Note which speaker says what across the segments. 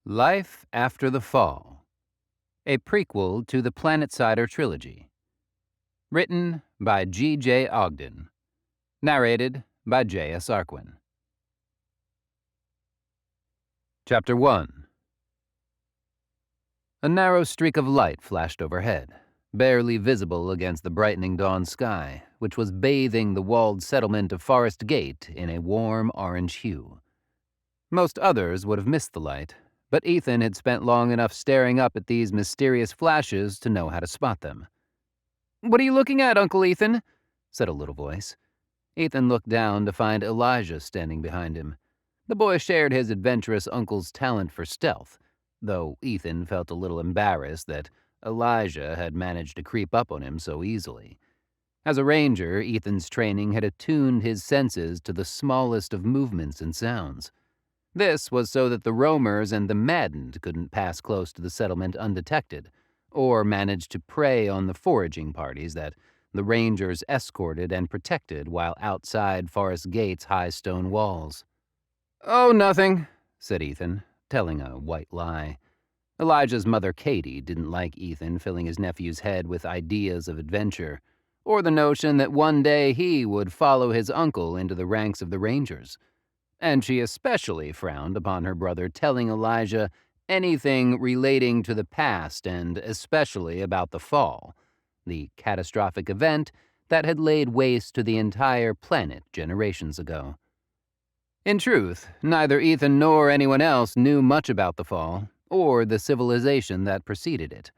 Speaker 1: Life After the Fall, a prequel to the Planetsider Trilogy. Written by G J Ogden. Narrated by J.S. Arquin. Chapter 1. A narrow streak of light flashed overhead, barely visible against the brightening dawn sky, which was bathing the walled settlement of Forest Gate in a warm orange hue. Most others would have missed the light, but Ethan had spent long enough staring up at these mysterious flashes to know how to spot them. "What are you looking at, Uncle Ethan?" said a little voice. Ethan looked down to find Elijah standing behind him. The boy shared his adventurous uncle's talent for stealth, though Ethan felt a little embarrassed that Elijah had managed to creep up on him so easily. As a ranger, Ethan's training had attuned his senses to the smallest of movements and sounds. This was so that the roamers and the maddened couldn't pass close to the settlement undetected, or manage to prey on the foraging parties that the rangers escorted and protected while outside Forest Gate's high stone walls. "Oh, nothing," said Ethan, telling a white lie. Elijah's mother, Katie, didn't like Ethan filling his nephew's head with ideas of adventure, or the notion that one day he would follow his uncle into the ranks of the rangers. And she especially frowned upon her brother telling Elijah anything relating to the past and especially about the fall, the catastrophic event that had laid waste to the entire planet generations ago. In truth, neither Ethan nor anyone else knew much about the fall, or the civilization that preceded it.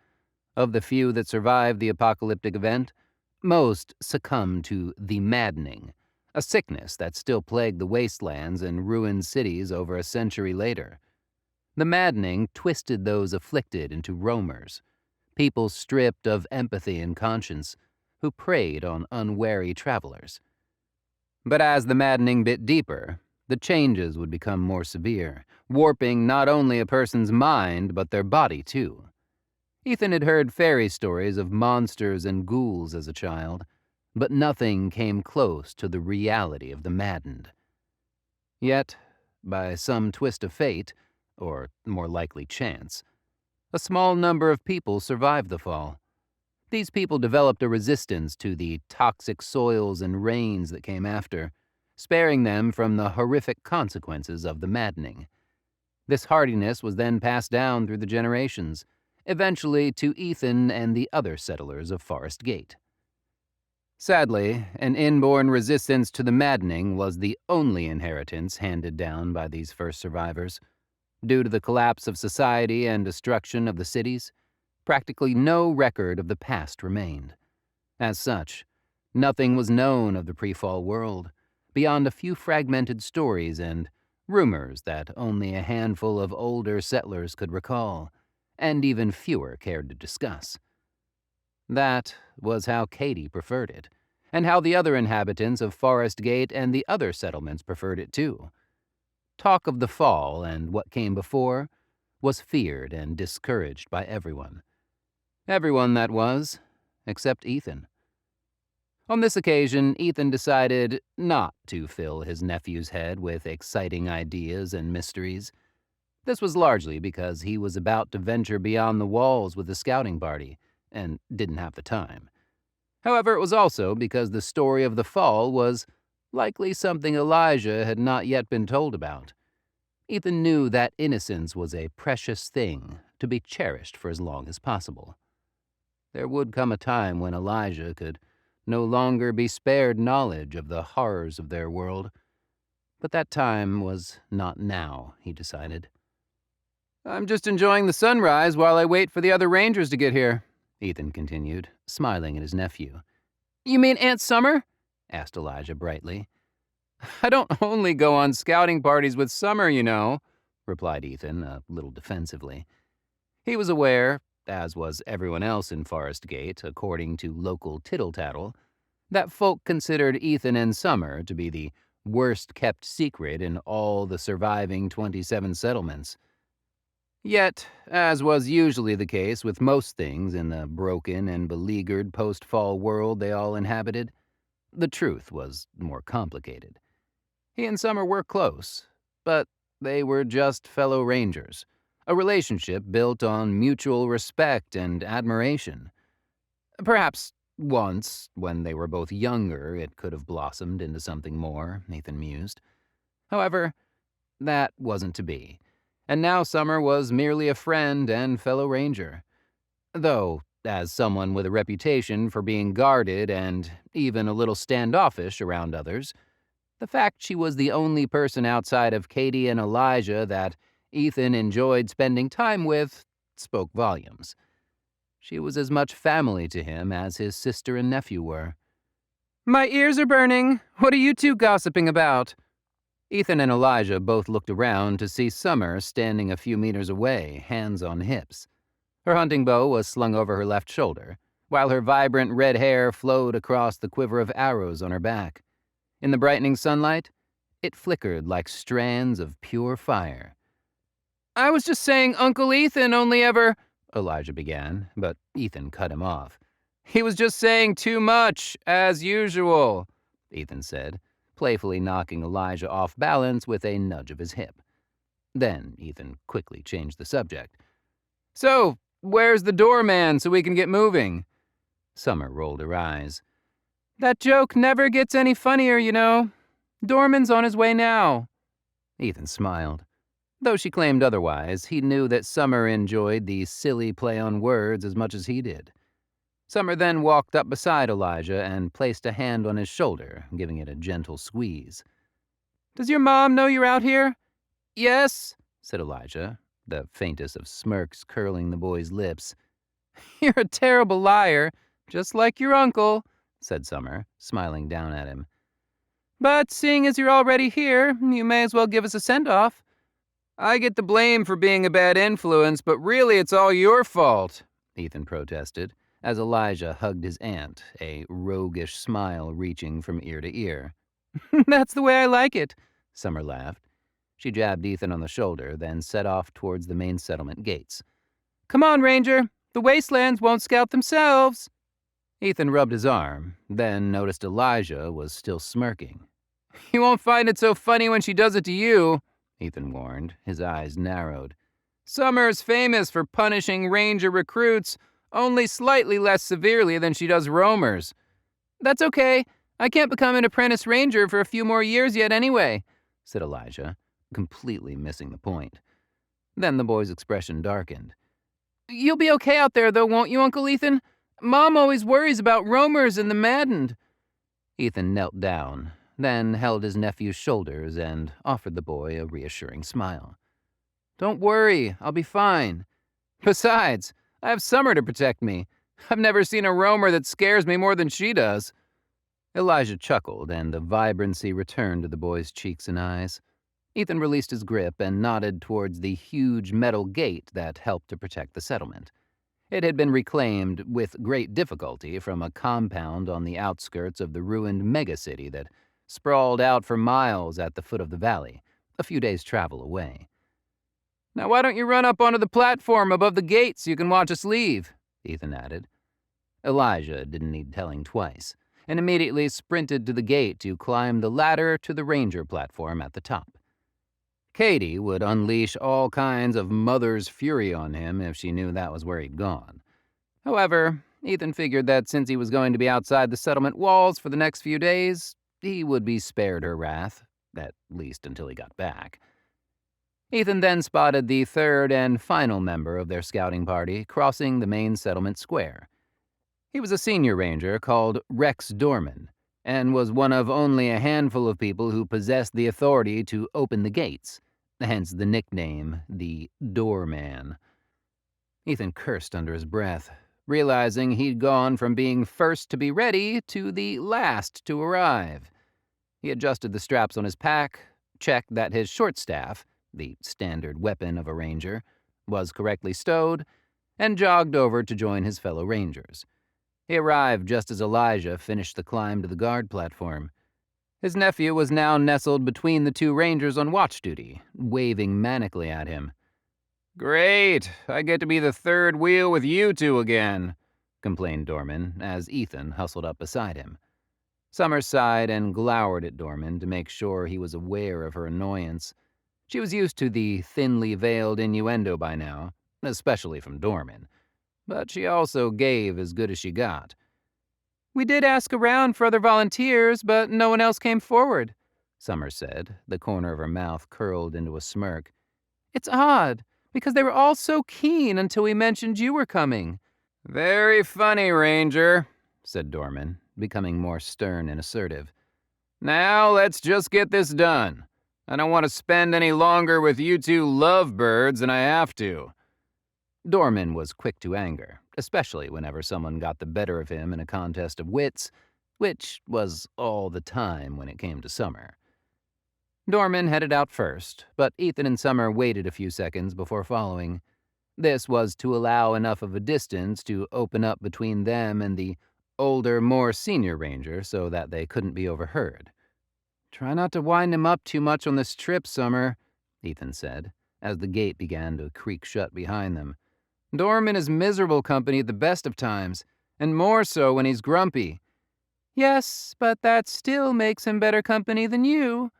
Speaker 1: Of the few that survived the apocalyptic event, most succumbed to the maddening, a sickness that still plagued the wastelands and ruined cities over a century later. The maddening twisted those afflicted into roamers, people stripped of empathy and conscience, who preyed on unwary travelers. But as the maddening bit deeper, the changes would become more severe, warping not only a person's mind but their body too. Ethan had heard fairy stories of monsters and ghouls as a child, but nothing came close to the reality of the maddened. Yet, by some twist of fate, or more likely chance, a small number of people survived the fall. These people developed a resistance to the toxic soils and rains that came after, sparing them from the horrific consequences of the maddening. This hardiness was then passed down through the generations, eventually to Ethan and the other settlers of Forest Gate. Sadly, an inborn resistance to the maddening was the only inheritance handed down by these first survivors. Due to the collapse of society and destruction of the cities, practically no record of the past remained. As such, nothing was known of the pre-fall world, beyond a few fragmented stories and rumors that only a handful of older settlers could recall, and even fewer cared to discuss. That was how Katie preferred it, and how the other inhabitants of Forest Gate and the other settlements preferred it too. Talk of the fall and what came before was feared and discouraged by everyone. Everyone, that was, except Ethan. On this occasion, Ethan decided not to fill his nephew's head with exciting ideas and mysteries. This was largely because he was about to venture beyond the walls with the scouting party, and didn't have the time. However, it was also because the story of the fall was likely something Elijah had not yet been told about. Ethan knew that innocence was a precious thing to be cherished for as long as possible. There would come a time when Elijah could no longer be spared knowledge of the horrors of their world, but that time was not now, he decided. "I'm just enjoying the sunrise while I wait for the other rangers to get here," Ethan continued, smiling at his nephew. "You mean Aunt Summer?" asked Elijah brightly. "I don't only go on scouting parties with Summer, you know," replied Ethan, a little defensively. He was aware, as was everyone else in Forest Gate, according to local tittle-tattle, that folk considered Ethan and Summer to be the worst-kept secret in all the surviving 27 settlements. Yet, as was usually the case with most things in the broken and beleaguered post-fall world they all inhabited, the truth was more complicated. He and Summer were close, but they were just fellow rangers, a relationship built on mutual respect and admiration. Perhaps once, when they were both younger, it could have blossomed into something more, Ethan mused. However, that wasn't to be, and now Summer was merely a friend and fellow ranger. Though, as someone with a reputation for being guarded and even a little standoffish around others, the fact she was the only person outside of Katie and Elijah that Ethan enjoyed spending time with spoke volumes. She was as much family to him as his sister and nephew were. "My ears are burning. What are you two gossiping about?" Ethan and Elijah both looked around to see Summer standing a few meters away, hands on hips. Her hunting bow was slung over her left shoulder, while her vibrant red hair flowed across the quiver of arrows on her back. In the brightening sunlight, it flickered like strands of pure fire. "I was just saying Uncle Ethan only ever—" Elijah began, but Ethan cut him off. "He was just saying too much, as usual," Ethan said, playfully knocking Elijah off balance with a nudge of his hip. Then Ethan quickly changed the subject. "So, where's the doorman so we can get moving?" Summer rolled her eyes. "That joke never gets any funnier, you know. Doorman's on his way now." Ethan smiled. Though she claimed otherwise, he knew that Summer enjoyed the silly play on words as much as he did. Summer then walked up beside Elijah and placed a hand on his shoulder, giving it a gentle squeeze. "Does your mom know you're out here?" "Yes," said Elijah, the faintest of smirks curling the boy's lips. "You're a terrible liar, just like your uncle," said Summer, smiling down at him. "But seeing as you're already here, you may as well give us a send-off." "I get the blame for being a bad influence, but really it's all your fault," Ethan protested, as Elijah hugged his aunt, a roguish smile reaching from ear to ear. "That's the way I like it," Summer laughed. She jabbed Ethan on the shoulder, then set off towards the main settlement gates. "Come on, Ranger. The wastelands won't scout themselves." Ethan rubbed his arm, then noticed Elijah was still smirking. "You won't find it so funny when she does it to you," Ethan warned, his eyes narrowed. "Summer's famous for punishing ranger recruits, only slightly less severely than she does roamers." "That's okay. I can't become an apprentice ranger for a few more years yet anyway," said Elijah, completely missing the point. Then the boy's expression darkened. "You'll be okay out there, though, won't you, Uncle Ethan? Mom always worries about roamers and the maddened." Ethan knelt down, then held his nephew's shoulders and offered the boy a reassuring smile. "Don't worry, I'll be fine. Besides, I have Summer to protect me. I've never seen a roamer that scares me more than she does." Elijah chuckled, and the vibrancy returned to the boy's cheeks and eyes. Ethan released his grip and nodded towards the huge metal gate that helped to protect the settlement. It had been reclaimed with great difficulty from a compound on the outskirts of the ruined megacity that sprawled out for miles at the foot of the valley, a few days' travel away. "Now why don't you run up onto the platform above the gate so you can watch us leave?" Ethan added. Elijah didn't need telling twice, and immediately sprinted to the gate to climb the ladder to the ranger platform at the top. Katie would unleash all kinds of mother's fury on him if she knew that was where he'd gone. However, Ethan figured that since he was going to be outside the settlement walls for the next few days, he would be spared her wrath, at least until he got back. Ethan then spotted the third and final member of their scouting party crossing the main settlement square. He was a senior ranger called Rex Dorman, and was one of only a handful of people who possessed the authority to open the gates, hence the nickname, the Doorman. Ethan cursed under his breath, realizing he'd gone from being first to be ready to the last to arrive. He adjusted the straps on his pack, checked that his short staff, the standard weapon of a ranger, was correctly stowed, and jogged over to join his fellow rangers. He arrived just as Elijah finished the climb to the guard platform. His nephew was now nestled between the two rangers on watch duty, waving manically at him. "Great, I get to be the third wheel with you two again," complained Dorman as Ethan hustled up beside him. Summer sighed and glowered at Dorman to make sure he was aware of her annoyance. She was used to the thinly veiled innuendo by now, especially from Dorman, but she also gave as good as she got.
Speaker 2: "We did ask around for other volunteers, but no one else came forward," Summer said, the corner of her mouth curled into a smirk. "It's odd, because they were all so keen until we mentioned you were coming."
Speaker 1: "Very funny, Ranger," said Dorman, becoming more stern and assertive. "Now let's just get this done. I don't want to spend any longer with you two lovebirds than I have to." Dorman was quick to anger, especially whenever someone got the better of him in a contest of wits, which was all the time when it came to Summer. Dorman headed out first, but Ethan and Summer waited a few seconds before following. This was to allow enough of a distance to open up between them and the older, more senior ranger so that they couldn't be overheard. "Try not to wind him up too much on this trip, Summer," Ethan said, as the gate began to creak shut behind them. "Dorman is miserable company at the best of times, and more so when he's grumpy."
Speaker 2: "Yes, but that still makes him better company than you."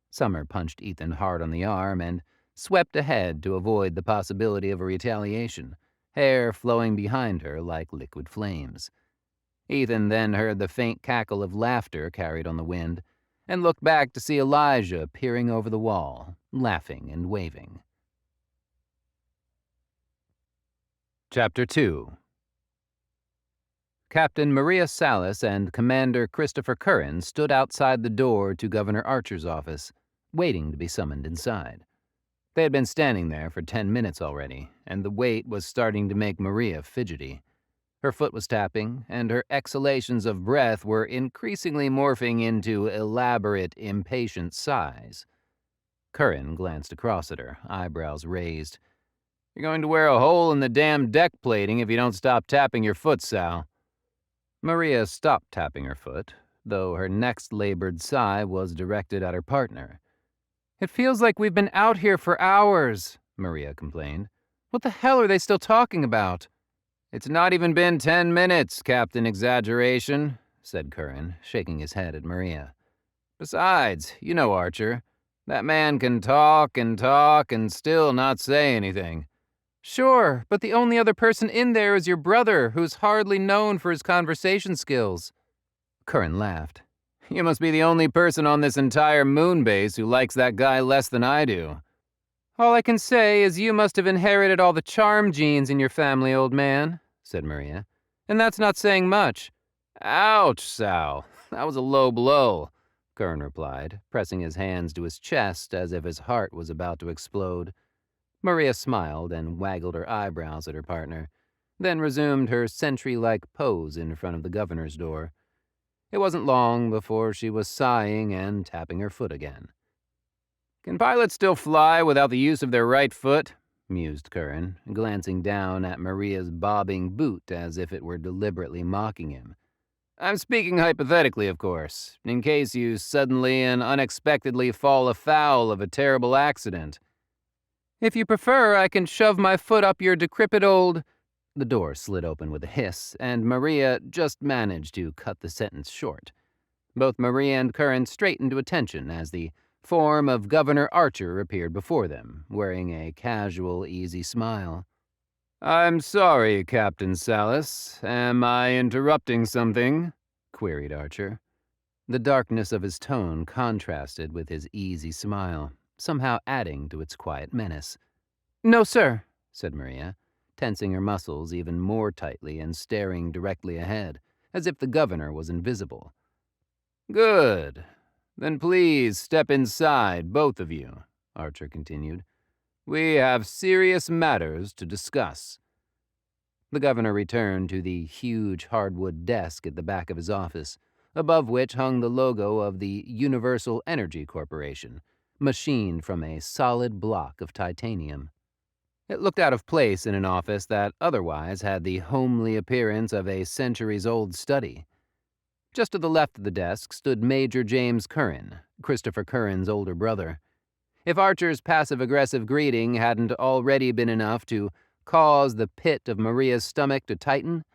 Speaker 1: Summer punched Ethan hard on the arm and swept ahead to avoid the possibility of a retaliation, hair flowing behind her like liquid flames. Ethan then heard the faint cackle of laughter carried on the wind, and looked back to see Elijah peering over the wall, laughing and waving. Chapter 2. Captain Maria Salas and Commander Christopher Curran stood outside the door to Governor Archer's office, waiting to be summoned inside. They had been standing there for 10 minutes already, and the wait was starting to make Maria fidgety. Her foot was tapping, and her exhalations of breath were increasingly morphing into elaborate, impatient sighs. Curran glanced across at her, eyebrows raised. "You're going to wear a hole in the damn deck plating if you don't stop tapping your foot, Sal." Maria stopped tapping her foot, though her next labored sigh was directed at her partner.
Speaker 2: "It feels like we've been out here for hours," Maria complained. "What the hell are they still talking about?"
Speaker 1: "It's not even been 10 minutes, Captain Exaggeration," said Curran, shaking his head at Maria. "Besides, you know Archer. That man can talk and still not say anything."
Speaker 2: "Sure, but the only other person in there is your brother, who's hardly known for his conversation skills."
Speaker 1: Curran laughed. "You must be the only person on this entire moon base who likes that guy less than I do."
Speaker 2: "All I can say is you must have inherited all the charm genes in your family, old man," said Maria. "And that's not saying much."
Speaker 1: "Ouch, Sal. That was a low blow," Curran replied, pressing his hands to his chest as if his heart was about to explode. Maria smiled and waggled her eyebrows at her partner, then resumed her sentry-like pose in front of the governor's door. It wasn't long before she was sighing and tapping her foot again. "Can pilots still fly without the use of their right foot?" mused Curran, glancing down at Maria's bobbing boot as if it were deliberately mocking him. "I'm speaking hypothetically, of course, in case you suddenly and unexpectedly fall afoul of a terrible accident."
Speaker 2: "If you prefer, I can shove my foot up your decrepit old—"
Speaker 1: The door slid open with a hiss, and Maria just managed to cut the sentence short. Both Maria and Curran straightened to attention as the form of Governor Archer appeared before them, wearing a casual, easy smile. "I'm sorry, Captain Salas. Am I interrupting something?" queried Archer. The darkness of his tone contrasted with his easy smile, somehow adding to its quiet menace.
Speaker 2: "No, sir,"
Speaker 1: said Maria, tensing her muscles even more tightly and staring directly ahead, as if the governor was invisible. "Good. Then please step inside, both of you," Archer continued. "We have serious matters to discuss." The governor returned to the huge hardwood desk at the back of his office, above which hung the logo of the Universal Energy Corporation, machined from a solid block of titanium. It looked out of place in an office that otherwise had the homely appearance of a centuries-old study. Just to the left of the desk stood Major James Curran, Christopher Curran's older brother. If Archer's passive-aggressive greeting hadn't already been enough to cause the pit of Maria's stomach to tighten,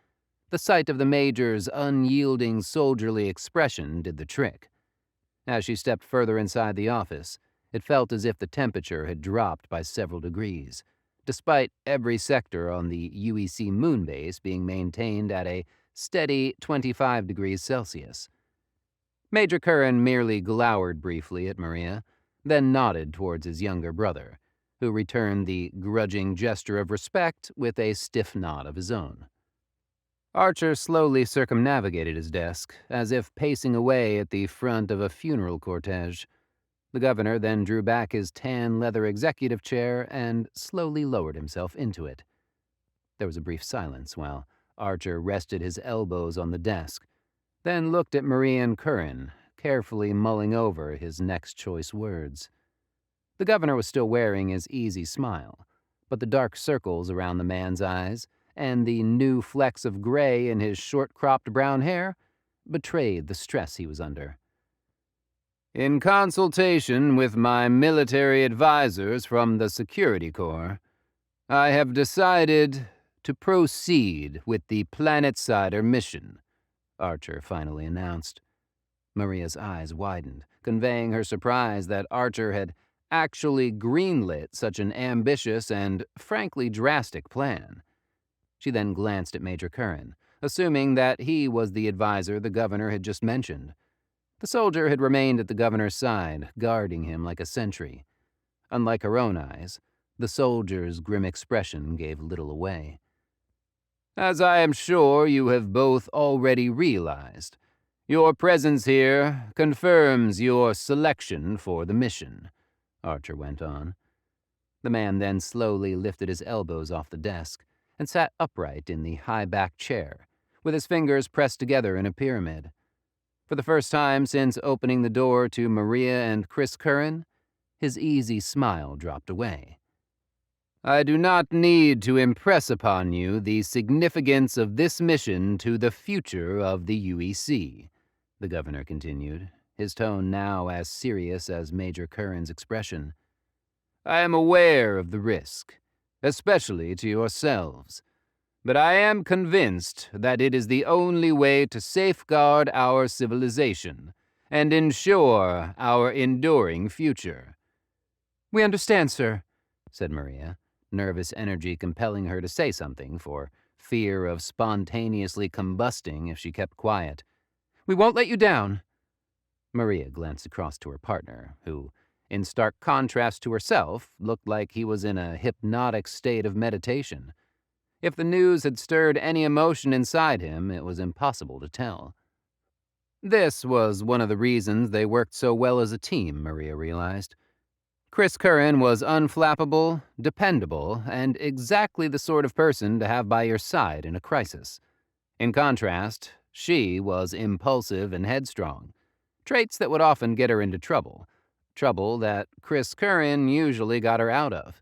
Speaker 1: the sight of the Major's unyielding, soldierly expression did the trick. As she stepped further inside the office, It felt as if the temperature had dropped by several degrees, despite every sector on the UEC moon base being maintained at a steady 25 degrees Celsius. Major Curran merely glowered briefly at Maria, then nodded towards his younger brother, who returned the grudging gesture of respect with a stiff nod of his own. Archer slowly circumnavigated his desk, as if pacing away at the front of a funeral cortege. The governor then drew back his tan leather executive chair and slowly lowered himself into it. There was a brief silence while Archer rested his elbows on the desk, then looked at Maria and Curran, carefully mulling over his next choice words. The governor was still wearing his easy smile, but the dark circles around the man's eyes and the new flecks of gray in his short-cropped brown hair betrayed the stress he was under. In consultation with my military advisors from the Security Corps, I have decided to proceed with the Planetsider mission, Archer finally announced. Maria's eyes widened, conveying her surprise that Archer had actually greenlit such an ambitious and frankly drastic plan. She then glanced at Major Curran, assuming that he was the advisor the governor had just mentioned. The soldier had remained at the governor's side, guarding him like a sentry. Unlike her own eyes, the soldier's grim expression gave little away. As I am sure you have both already realized, your presence here confirms your selection for the mission, Archer went on. The man then slowly lifted his elbows off the desk and sat upright in the high-backed chair, with his fingers pressed together in a pyramid. For the first time since opening the door to Maria and Chris Curran, his easy smile dropped away. I do not need to impress upon you the significance of this mission to the future of the UEC, the governor continued, his tone now as serious as Major Curran's expression. I am aware of the risk, especially to yourselves, but I am convinced that it is the only way to safeguard our civilization and ensure our enduring future. We understand, sir, said Maria, nervous energy compelling her to say something for fear of spontaneously combusting if she kept quiet. We won't let you down. Maria glanced across to her partner, who, in stark contrast to herself, looked like he was in a hypnotic state of meditation. If the news had stirred any emotion inside him, it was impossible to tell. This was one of the reasons they worked so well as a team, Maria realized. Chris Curran was unflappable, dependable, and exactly the sort of person to have by your side in a crisis. In contrast, she was impulsive and headstrong, traits that would often get her into trouble that Chris Curran usually got her out of.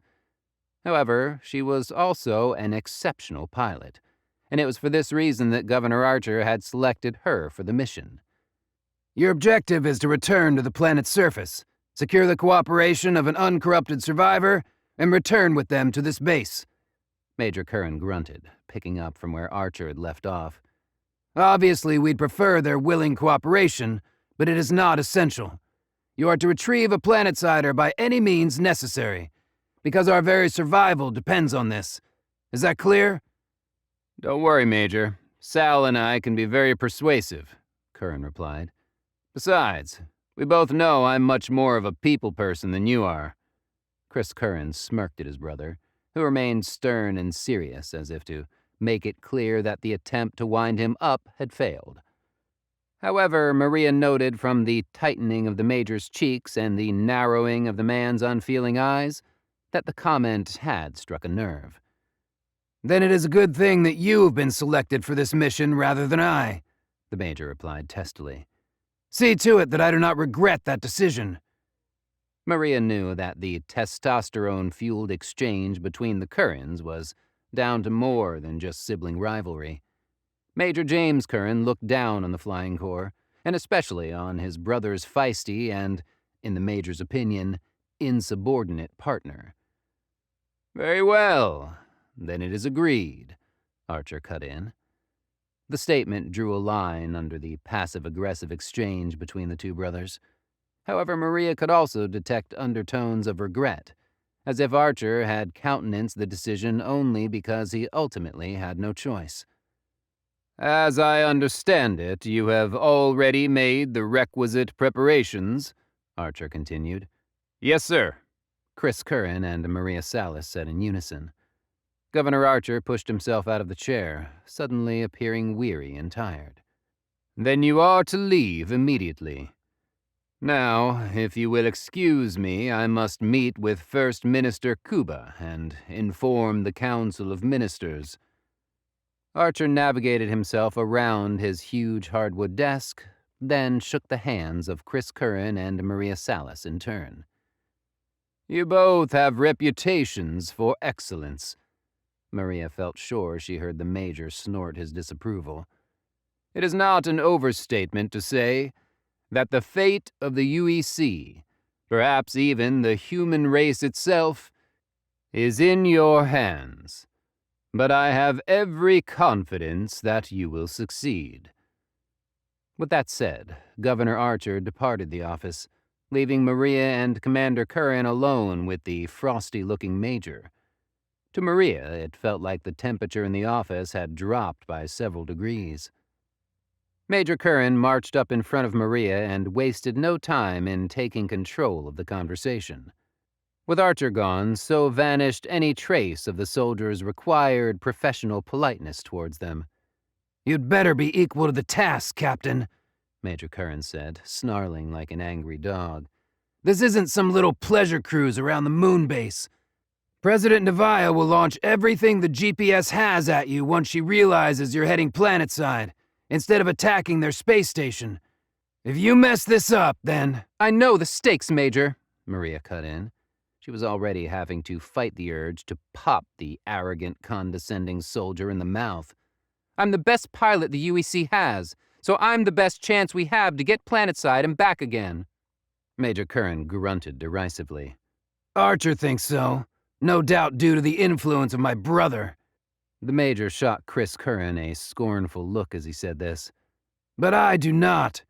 Speaker 1: However, she was also an exceptional pilot, and it was for this reason that Governor Archer had selected her for the mission. Your objective is to return to the planet's surface, secure the cooperation of an uncorrupted survivor, and return with them to this base. Major Curran grunted, picking up from where Archer had left off. Obviously, we'd prefer their willing cooperation, but it is not essential. You are to retrieve a Planetsider by any means necessary, because our very survival depends on this. Is that clear? Don't worry, Major. Sal and I can be very persuasive, Curran replied. Besides, we both know I'm much more of a people person than you are. Chris Curran smirked at his brother, who remained stern and serious as if to make it clear that the attempt to wind him up had failed. However, Maria noted from the tightening of the Major's cheeks and the narrowing of the man's unfeeling eyes that the comment had struck a nerve. Then it is a good thing that you have been selected for this mission rather than I, the Major replied testily. See to it that I do not regret that decision. Maria knew that the testosterone-fueled exchange between the Currans was down to more than just sibling rivalry. Major James Curran looked down on the Flying Corps, and especially on his brother's feisty and, in the Major's opinion, insubordinate partner. Very well, then it is agreed, Archer cut in. The statement drew a line under the passive-aggressive exchange between the two brothers. However, Maria could also detect undertones of regret, as if Archer had countenanced the decision only because he ultimately had no choice. "As I understand it, you have already made the requisite preparations," Archer continued. "Yes, sir," Chris Curran and Maria Salas said in unison. Governor Archer pushed himself out of the chair, suddenly appearing weary and tired. "Then you are to leave immediately. Now, if you will excuse me, I must meet with First Minister Kuba and inform the Council of Ministers." Archer navigated himself around his huge hardwood desk, then shook the hands of Chris Curran and Maria Salas in turn. "You both have reputations for excellence." Maria felt sure she heard the Major snort his disapproval. "It is not an overstatement to say that the fate of the UEC, perhaps even the human race itself, is in your hands. But I have every confidence that you will succeed." With that said, Governor Archer departed the office, leaving Maria and Commander Curran alone with the frosty-looking Major. To Maria, it felt like the temperature in the office had dropped by several degrees. Major Curran marched up in front of Maria and wasted no time in taking control of the conversation. With Archer gone, so vanished any trace of the soldiers' required professional politeness towards them. "You'd better be equal to the task, Captain," Major Curran said, snarling like an angry dog. "This isn't some little pleasure cruise around the moon base. President Nevaeh will launch everything the GPS has at you once she realizes you're heading planetside, instead of attacking their space station. If you mess this up, then—" "I know the stakes, Major," Maria cut in. She was already having to fight the urge to pop the arrogant, condescending soldier in the mouth. "I'm the best pilot the UEC has, so I'm the best chance we have to get planetside and back again." Major Curran grunted derisively. "Archer thinks so. No doubt due to the influence of my brother." The Major shot Chris Curran a scornful look as he said this. "But I do not."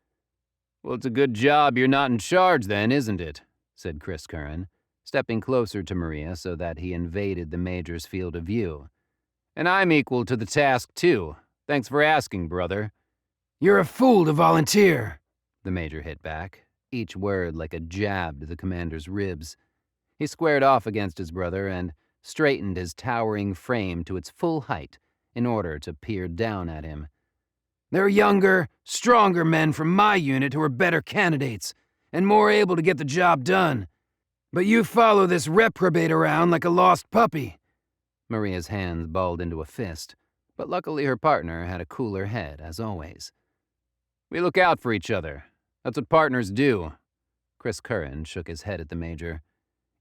Speaker 1: "Well, it's a good job you're not in charge then, isn't it?" said Chris Curran, stepping closer to Maria so that he invaded the Major's field of view. "And I'm equal to the task, too. Thanks for asking, brother." "You're a fool to volunteer," the Major hit back, each word like a jab to the commander's ribs. He squared off against his brother and straightened his towering frame to its full height in order to peer down at him. "There are younger, stronger men from my unit who are better candidates and more able to get the job done. But you follow this reprobate around like a lost puppy." Maria's hands balled into a fist, but luckily her partner had a cooler head, as always. "We look out for each other. That's what partners do." Chris Curran shook his head at the Major.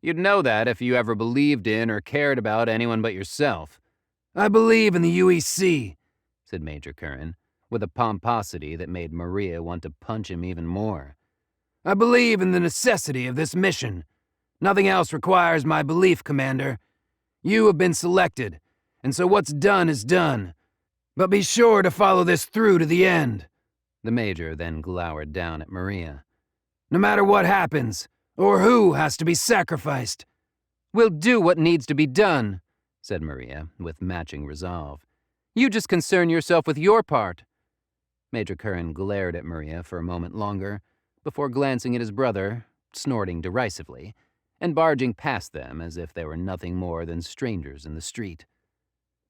Speaker 1: "You'd know that if you ever believed in or cared about anyone but yourself." "I believe in the UEC," said Major Curran, with a pomposity that made Maria want to punch him even more. "I believe in the necessity of this mission. Nothing else requires my belief, Commander. You have been selected, and so what's done is done. But be sure to follow this through to the end." The Major then glowered down at Maria. "No matter what happens, or who has to be sacrificed." "We'll do what needs to be done," said Maria, with matching resolve. "You just concern yourself with your part." Major Curran glared at Maria for a moment longer, before glancing at his brother, snorting derisively, and barging past them as if they were nothing more than strangers in the street.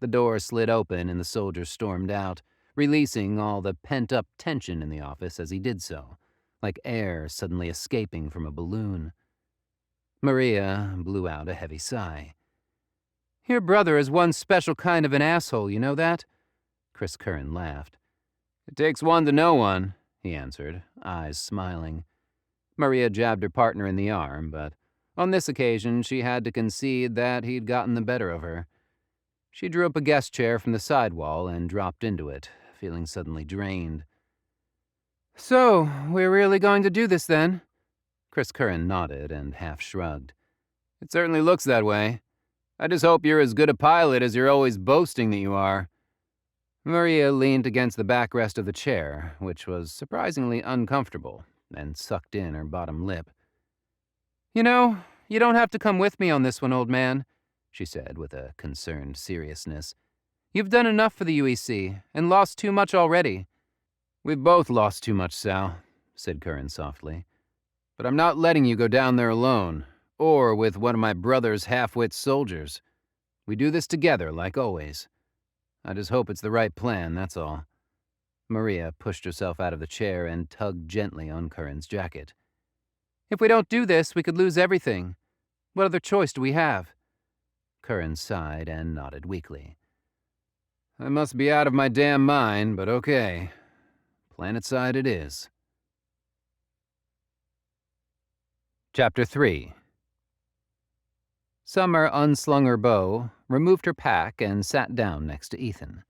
Speaker 1: The door slid open and the soldier stormed out, releasing all the pent-up tension in the office as he did so, like air suddenly escaping from a balloon. Maria blew out a heavy sigh. "Your brother is one special kind of an asshole, you know that?" Chris Curran laughed. "It takes one to know one," he answered, eyes smiling. Maria jabbed her partner in the arm, but on this occasion she had to concede that he'd gotten the better of her. She drew up a guest chair from the side wall and dropped into it, feeling suddenly drained. "So, we're really going to do this then?" Chris Curran nodded and half shrugged. "It certainly looks that way. I just hope you're as good a pilot as you're always boasting that you are." Maria leaned against the backrest of the chair, which was surprisingly uncomfortable, and sucked in her bottom lip.
Speaker 2: You know, you don't have to come with me on this one, old man, she said with a concerned seriousness. You've done enough for the UEC, and lost too much already.
Speaker 1: We've both lost too much, Sal, said Curran softly. But I'm not letting you go down there alone, or with one of my brother's half-wit soldiers. We do this together, like always. I just hope it's the right plan, that's all. Maria pushed herself out of the chair and tugged gently on Curran's jacket.
Speaker 2: If we don't do this, we could lose everything. What other choice do we have?
Speaker 1: Curran sighed and nodded weakly. I must be out of my damn mind, but okay. Planetside it is. Chapter 3. Summer unslung her bow, removed her pack, and sat down next to Ethan.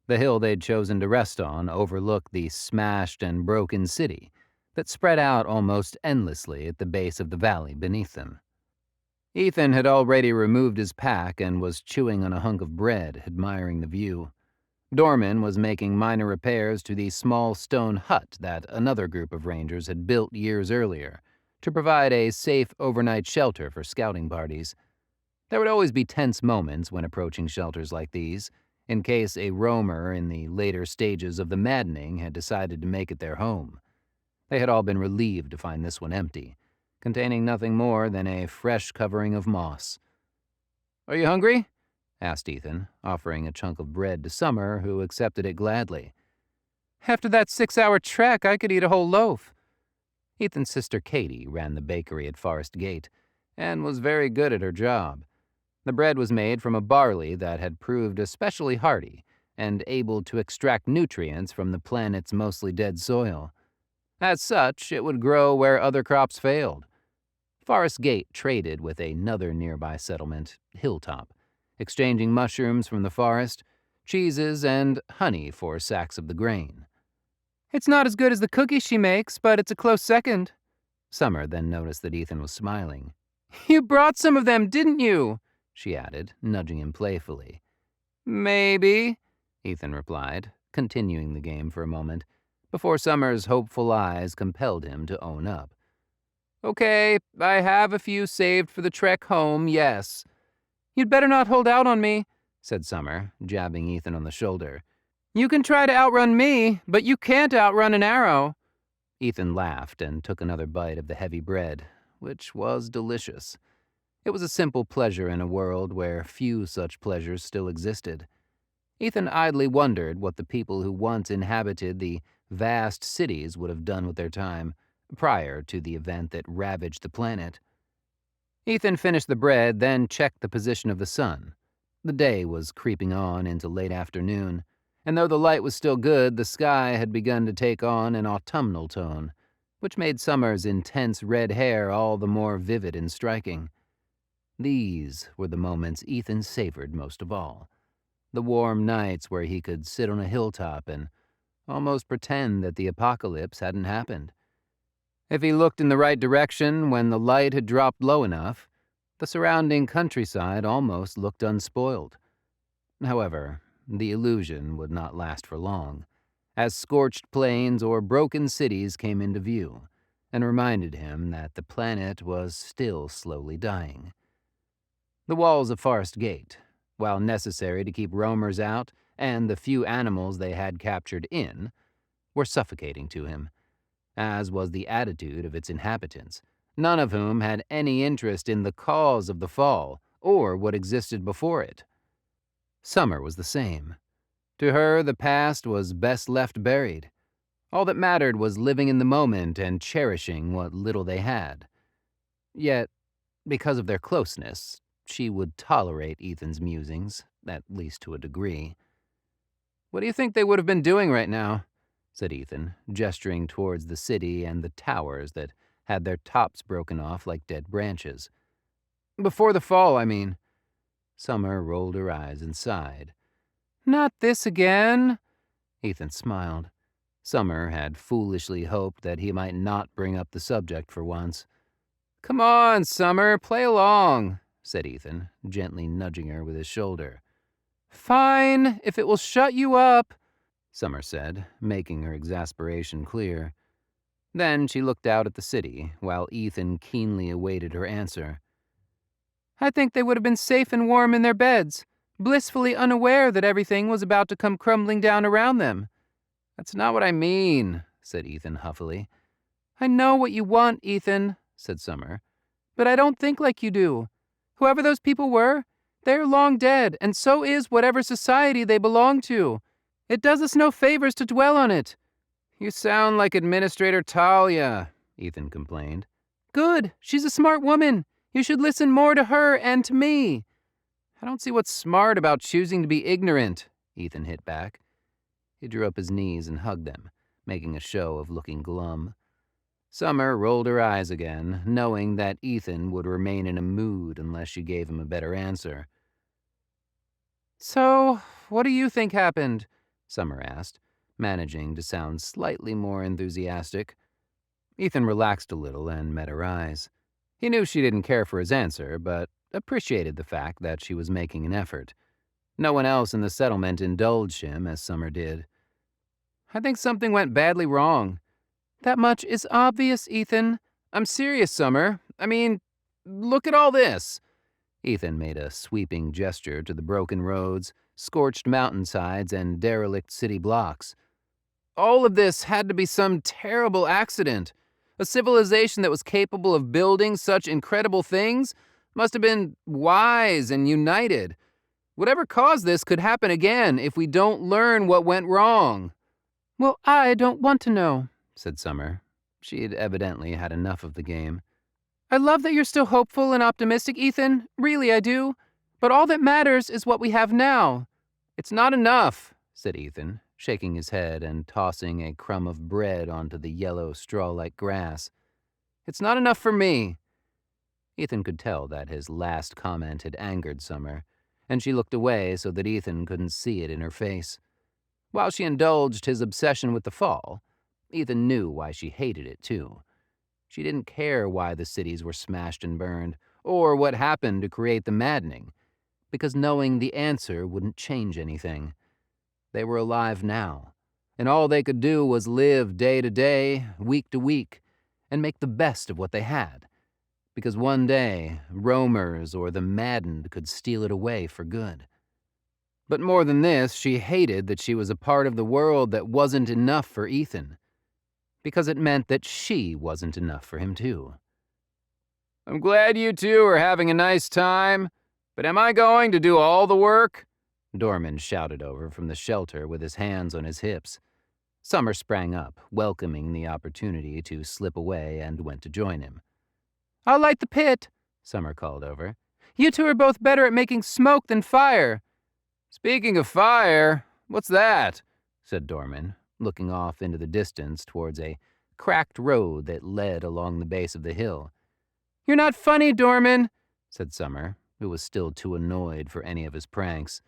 Speaker 1: The hill they'd chosen to rest on overlooked the smashed and broken city that spread out almost endlessly at the base of the valley beneath them. Ethan had already removed his pack and was chewing on a hunk of bread, admiring the view. Dorman was making minor repairs to the small stone hut that another group of rangers had built years earlier to provide a safe overnight shelter for scouting parties. There would always be tense moments when approaching shelters like these, in case a roamer in the later stages of the maddening had decided to make it their home. They had all been relieved to find this one empty, containing nothing more than a fresh covering of moss. "Are you hungry?" asked Ethan, offering a chunk of bread to Summer, who accepted it gladly.
Speaker 2: After that 6-hour trek, I could eat a whole loaf. Ethan's sister Katie ran the bakery at Forest Gate, and was very good at her job. The bread was made from a barley that had proved especially hardy and able to extract nutrients from the planet's mostly dead soil. As such, it would grow where other crops failed. Forest Gate traded with another nearby settlement, Hilltop, exchanging mushrooms from the forest, cheeses, and honey for sacks of the grain. It's not as good as the cookies she makes, but it's a close second.
Speaker 1: Summer then noticed that Ethan was smiling.
Speaker 2: You brought some of them, didn't you?
Speaker 1: She added, nudging him playfully.
Speaker 2: Maybe,
Speaker 1: Ethan replied, continuing the game for a moment, before Summer's hopeful eyes compelled him to own up.
Speaker 2: Okay, I have a few saved for the trek home, yes. You'd better not hold out on me, said Summer, jabbing Ethan on the shoulder. You can try to outrun me, but you can't outrun an arrow.
Speaker 1: Ethan laughed and took another bite of the heavy bread, which was delicious. It was a simple pleasure in a world where few such pleasures still existed. Ethan idly wondered what the people who once inhabited the vast cities would have done with their time prior to the event that ravaged the planet. Ethan finished the bread, then checked the position of the sun. The day was creeping on into late afternoon, and though the light was still good, the sky had begun to take on an autumnal tone, which made Summer's intense red hair all the more vivid and striking. These were the moments Ethan savored most of all. The warm nights where he could sit on a hilltop and almost pretend that the apocalypse hadn't happened. If he looked in the right direction when the light had dropped low enough, the surrounding countryside almost looked unspoiled. However, the illusion would not last for long, as scorched plains or broken cities came into view and reminded him that the planet was still slowly dying. The walls of Forest Gate, while necessary to keep roamers out and the few animals they had captured in, were suffocating to him, as was the attitude of its inhabitants, none of whom had any interest in the cause of the fall or what existed before it. Summer was the same. To her, the past was best left buried. All that mattered was living in the moment and cherishing what little they had. Yet, because of their closeness, she would tolerate Ethan's musings, at least to a degree. "What do you think they would have been doing right now?" said Ethan, gesturing towards the city and the towers that had their tops broken off like dead branches. "Before the fall, I mean." Summer rolled her eyes and sighed.
Speaker 2: Not this again.
Speaker 1: Ethan smiled. Summer had foolishly hoped that he might not bring up the subject for once.
Speaker 2: Come on, Summer, play along,
Speaker 1: said Ethan, gently nudging her with his shoulder.
Speaker 2: Fine, if it will shut you up,
Speaker 1: Summer said, making her exasperation clear. Then she looked out at the city, while Ethan keenly awaited her answer.
Speaker 2: I think they would have been safe and warm in their beds, blissfully unaware that everything was about to come crumbling down around them.
Speaker 1: That's not what I mean, said Ethan huffily.
Speaker 2: I know what you want, Ethan, said Summer, but I don't think like you do. Whoever those people were, they're long dead, and so is whatever society they belong to. It does us no favors to dwell on it.
Speaker 1: You sound like Administrator Talia, Ethan complained.
Speaker 2: Good. She's a smart woman. You should listen more to her and to me.
Speaker 1: I don't see what's smart about choosing to be ignorant, Ethan hit back. He drew up his knees and hugged them, making a show of looking glum. Summer rolled her eyes again, knowing that Ethan would remain in a mood unless she gave him a better answer.
Speaker 2: So, what do you think happened?
Speaker 1: Summer asked, managing to sound slightly more enthusiastic. Ethan relaxed a little and met her eyes. He knew she didn't care for his answer, but appreciated the fact that she was making an effort. No one else in the settlement indulged him as Summer did. I think something went badly wrong.
Speaker 2: That much is obvious, Ethan.
Speaker 1: I'm serious, Summer. I mean, look at all this. Ethan made a sweeping gesture to the broken roads, scorched mountainsides, and derelict city blocks. All of this had to be some terrible accident. A civilization that was capable of building such incredible things must have been wise and united. Whatever caused this could happen again if we don't learn what went wrong.
Speaker 2: Well, I don't want to know,
Speaker 1: said Summer. She had evidently had enough of the game.
Speaker 2: I love that you're still hopeful and optimistic, Ethan. Really, I do. But all that matters is what we have now.
Speaker 1: It's not enough, said Ethan, shaking his head and tossing a crumb of bread onto the yellow straw-like grass. It's not enough for me. Ethan could tell that his last comment had angered Summer, and she looked away so that Ethan couldn't see it in her face. While she indulged his obsession with the fall, Ethan knew why she hated it, too. She didn't care why the cities were smashed and burned, or what happened to create the maddening, because knowing the answer wouldn't change anything. They were alive now, and all they could do was live day to day, week to week, and make the best of what they had, because one day, roamers or the maddened could steal it away for good. But more than this, she hated that she was a part of the world that wasn't enough for Ethan, because it meant that she wasn't enough for him, too. I'm glad you two are having a nice time, but am I going to do all the work? Dorman shouted over from the shelter with his hands on his hips. Summer sprang up, welcoming the opportunity to slip away, and went to join him.
Speaker 2: I'll light the pit, Summer called over. You two are both better at making smoke than fire.
Speaker 1: Speaking of fire, what's that? Said Dorman, looking off into the distance towards a cracked road that led along the base of the hill.
Speaker 2: You're not funny, Dorman,
Speaker 1: said Summer, who was still too annoyed for any of his pranks.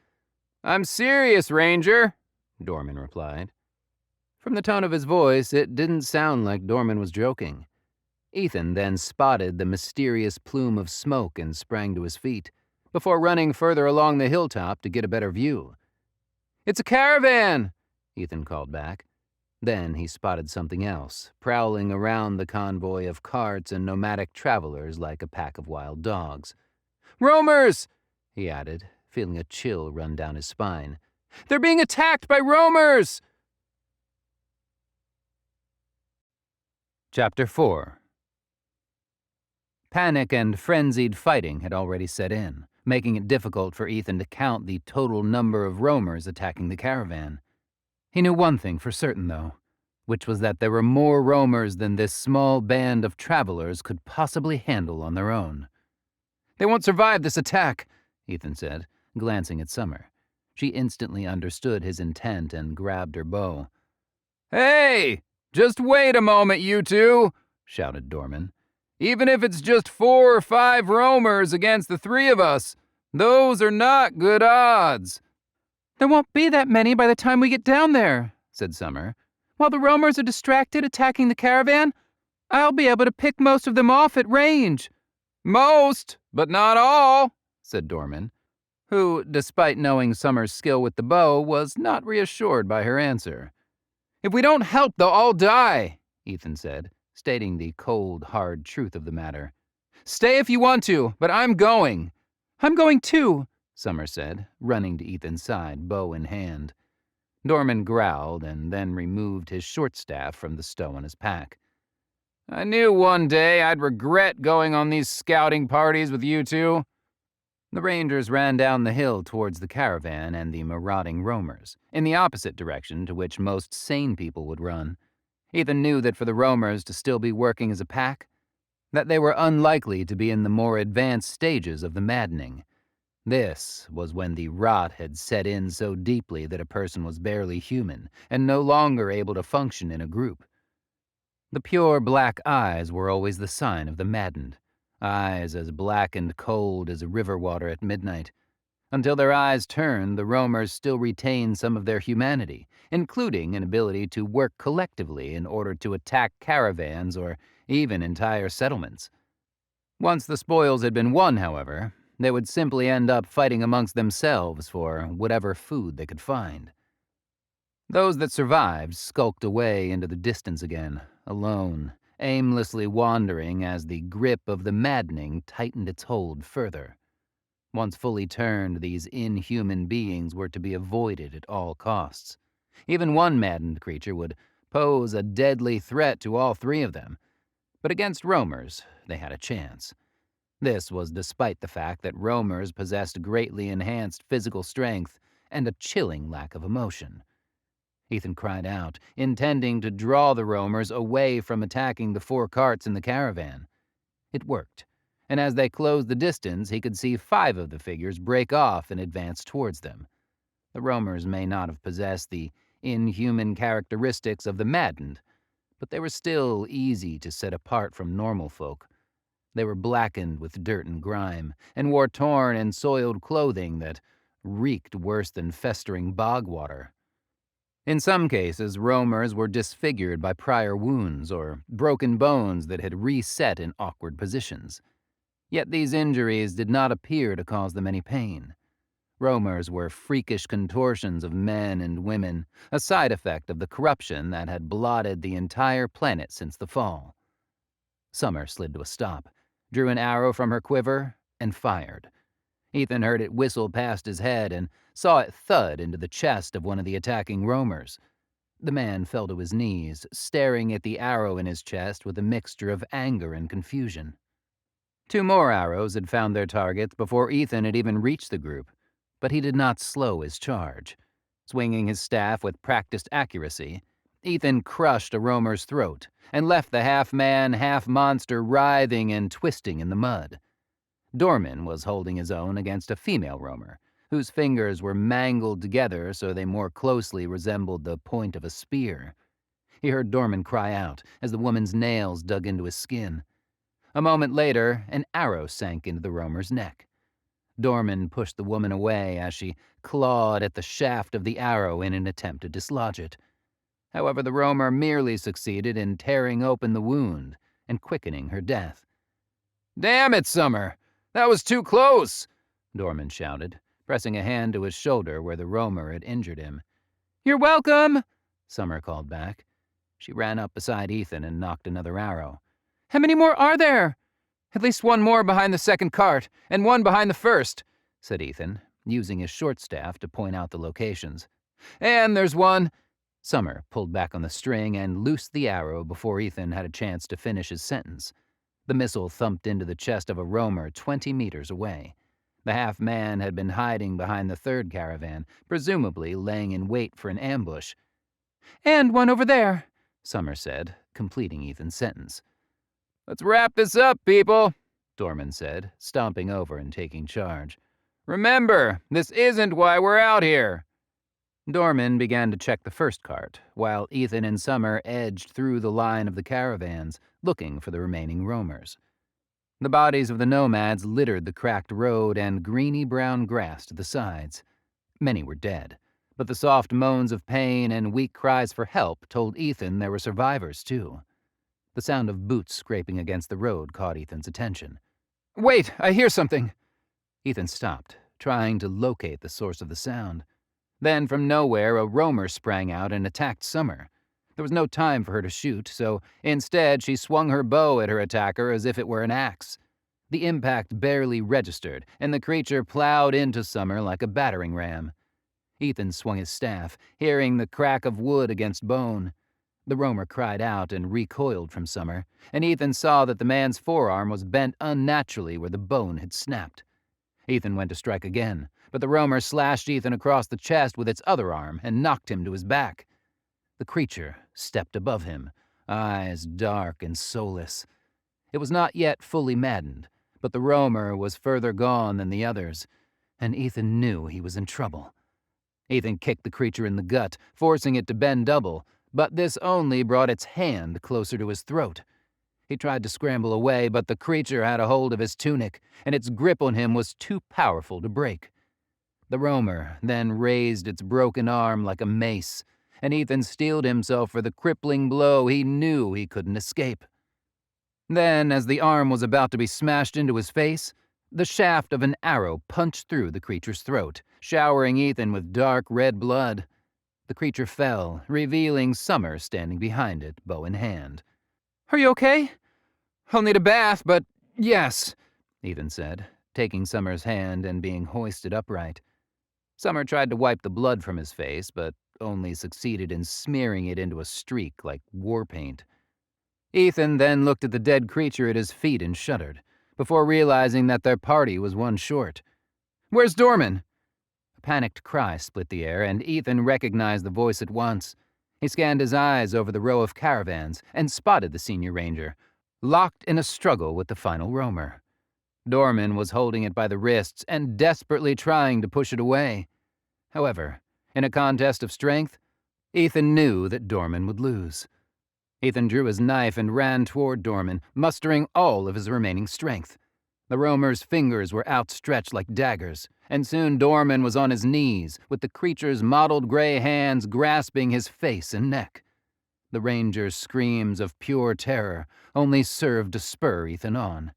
Speaker 1: I'm serious, Ranger, Dorman replied. From the tone of his voice, it didn't sound like Dorman was joking. Ethan then spotted the mysterious plume of smoke and sprang to his feet, before running further along the hilltop to get a better view. It's a caravan, Ethan called back. Then he spotted something else, prowling around the convoy of carts and nomadic travelers like a pack of wild dogs. Roamers, he added, feeling a chill run down his spine. They're being attacked by roamers! Chapter 4. Panic and frenzied fighting had already set in, making it difficult for Ethan to count the total number of roamers attacking the caravan. He knew one thing for certain, though, which was that there were more roamers than this small band of travelers could possibly handle on their own. They won't survive this attack, Ethan said, glancing at Summer. She instantly understood his intent and grabbed her bow. Hey! Just wait a moment, you two, shouted Dorman. Even if it's just 4 or 5 roamers against the 3 of us, those are not good odds.
Speaker 2: There won't be that many by the time we get down there, said Summer. While the roamers are distracted attacking the caravan, I'll be able to pick most of them off at range.
Speaker 1: Most, but not all, said Dorman, who, despite knowing Summer's skill with the bow, was not reassured by her answer. If we don't help, they'll all die, Ethan said, stating the cold, hard truth of the matter.
Speaker 2: "Stay if you want to, but I'm going." "I'm going too,"
Speaker 1: Summer said, running to Ethan's side, bow in hand. Dorman growled and then removed his short staff from the stow on his pack.
Speaker 2: "I knew one day I'd regret going on these scouting parties with you two."
Speaker 1: The Rangers ran down the hill towards the caravan and the marauding roamers, in the opposite direction to which most sane people would run. Ethan knew that for the roamers to still be working as a pack, that they were unlikely to be in the more advanced stages of the maddening. This was when the rot had set in so deeply that a person was barely human and no longer able to function in a group. The pure black eyes were always the sign of the maddened, eyes as black and cold as river water at midnight. Until their eyes turned, the roamers still retained some of their humanity, including an ability to work collectively in order to attack caravans or even entire settlements. Once the spoils had been won, however, they would simply end up fighting amongst themselves for whatever food they could find. Those that survived skulked away into the distance again, alone, aimlessly wandering as the grip of the maddening tightened its hold further. Once fully turned, these inhuman beings were to be avoided at all costs. Even one maddened creature would pose a deadly threat to all three of them. But against roamers, they had a chance. This was despite the fact that roamers possessed greatly enhanced physical strength and a chilling lack of emotion. Ethan cried out, intending to draw the roamers away from attacking the 4 carts in the caravan. It worked, and as they closed the distance, he could see 5 of the figures break off and advance towards them. The roamers may not have possessed the inhuman characteristics of the maddened, but they were still easy to set apart from normal folk. They were blackened with dirt and grime, and wore torn and soiled clothing that reeked worse than festering bog water. In some cases, roamers were disfigured by prior wounds or broken bones that had reset in awkward positions. Yet these injuries did not appear to cause them any pain. Roamers were freakish contortions of men and women, a side effect of the corruption that had blotted the entire planet since the fall. Summer slid to a stop, drew an arrow from her quiver, and fired. Ethan heard it whistle past his head and saw it thud into the chest of one of the attacking roamers. The man fell to his knees, staring at the arrow in his chest with a mixture of anger and confusion. 2 more arrows had found their targets before Ethan had even reached the group, but he did not slow his charge. Swinging his staff with practiced accuracy, Ethan crushed a roamer's throat and left the half-man, half-monster writhing and twisting in the mud. Dorman was holding his own against a female roamer, whose fingers were mangled together so they more closely resembled the point of a spear. He heard Dorman cry out as the woman's nails dug into his skin. A moment later, an arrow sank into the roamer's neck. Dorman pushed the woman away as she clawed at the shaft of the arrow in an attempt to dislodge it. However, the roamer merely succeeded in tearing open the wound and quickening her death.
Speaker 2: "Damn it, Summer! That was too close!"
Speaker 1: Dorman shouted, pressing a hand to his shoulder where the roamer had injured him.
Speaker 2: "You're welcome,"
Speaker 1: Summer called back. She ran up beside Ethan and knocked another arrow.
Speaker 2: "How many more are there?" "At least 1 more behind the second cart, and 1 behind the first,"
Speaker 1: said Ethan, using his short staff to point out the locations.
Speaker 2: "And there's 1.
Speaker 1: Summer pulled back on the string and loosed the arrow before Ethan had a chance to finish his sentence. The missile thumped into the chest of a roamer 20 meters away. The half-man had been hiding behind the 3rd caravan, presumably laying in wait for an ambush.
Speaker 2: "And 1 over there,"
Speaker 1: Summer said, completing Ethan's sentence.
Speaker 2: "Let's wrap this up, people,"
Speaker 1: Dorman said, stomping over and taking charge.
Speaker 2: "Remember, this isn't why we're out here."
Speaker 1: Dorman began to check the first cart, while Ethan and Summer edged through the line of the caravans, looking for the remaining roamers. The bodies of the nomads littered the cracked road and greeny-brown grass to the sides. Many were dead, but the soft moans of pain and weak cries for help told Ethan there were survivors, too. The sound of boots scraping against the road caught Ethan's attention.
Speaker 2: "Wait, I hear something."
Speaker 1: Ethan stopped, trying to locate the source of the sound. Then, from nowhere, a roamer sprang out and attacked Summer.
Speaker 2: There was no time for her to shoot, so instead she swung her bow at her attacker as if it were an axe. The impact barely registered, and the creature plowed into Summer like a battering ram. Ethan swung his staff, hearing the crack of wood against bone. The roamer cried out and recoiled from Summer, and Ethan saw that the man's forearm was bent unnaturally where the bone had snapped. Ethan went to strike again, but the roamer slashed Ethan across the chest with its other arm and knocked him to his back. The creature stepped above him, eyes dark and soulless. It was not yet fully maddened, but the roamer was further gone than the others, and Ethan knew he was in trouble. Ethan kicked the creature in the gut, forcing it to bend double, but this only brought its hand closer to his throat. He tried to scramble away, but the creature had a hold of his tunic, and its grip on him was too powerful to break. The roamer then raised its broken arm like a mace, and Ethan steeled himself for the crippling blow he knew he couldn't escape. Then, as the arm was about to be smashed into his face, the shaft of an arrow punched through the creature's throat, showering Ethan with dark red blood. The creature fell, revealing Summer standing behind it, bow in hand. "Are you okay?" "I'll need a bath, but yes," Ethan said, taking Summer's hand and being hoisted upright. Summer tried to wipe the blood from his face, but only succeeded in smearing it into a streak like war paint. Ethan then looked at the dead creature at his feet and shuddered, before realizing that their party was one short. "Where's Dorman?" A panicked cry split the air, and Ethan recognized the voice at once. He scanned his eyes over the row of caravans and spotted the senior ranger, locked in a struggle with the final roamer. Dorman was holding it by the wrists and desperately trying to push it away. However, in a contest of strength, Ethan knew that Dorman would lose. Ethan drew his knife and ran toward Dorman, mustering all of his remaining strength. The roamer's fingers were outstretched like daggers, and soon Dorman was on his knees, with the creature's mottled gray hands grasping his face and neck. The ranger's screams of pure terror only served to spur Ethan on.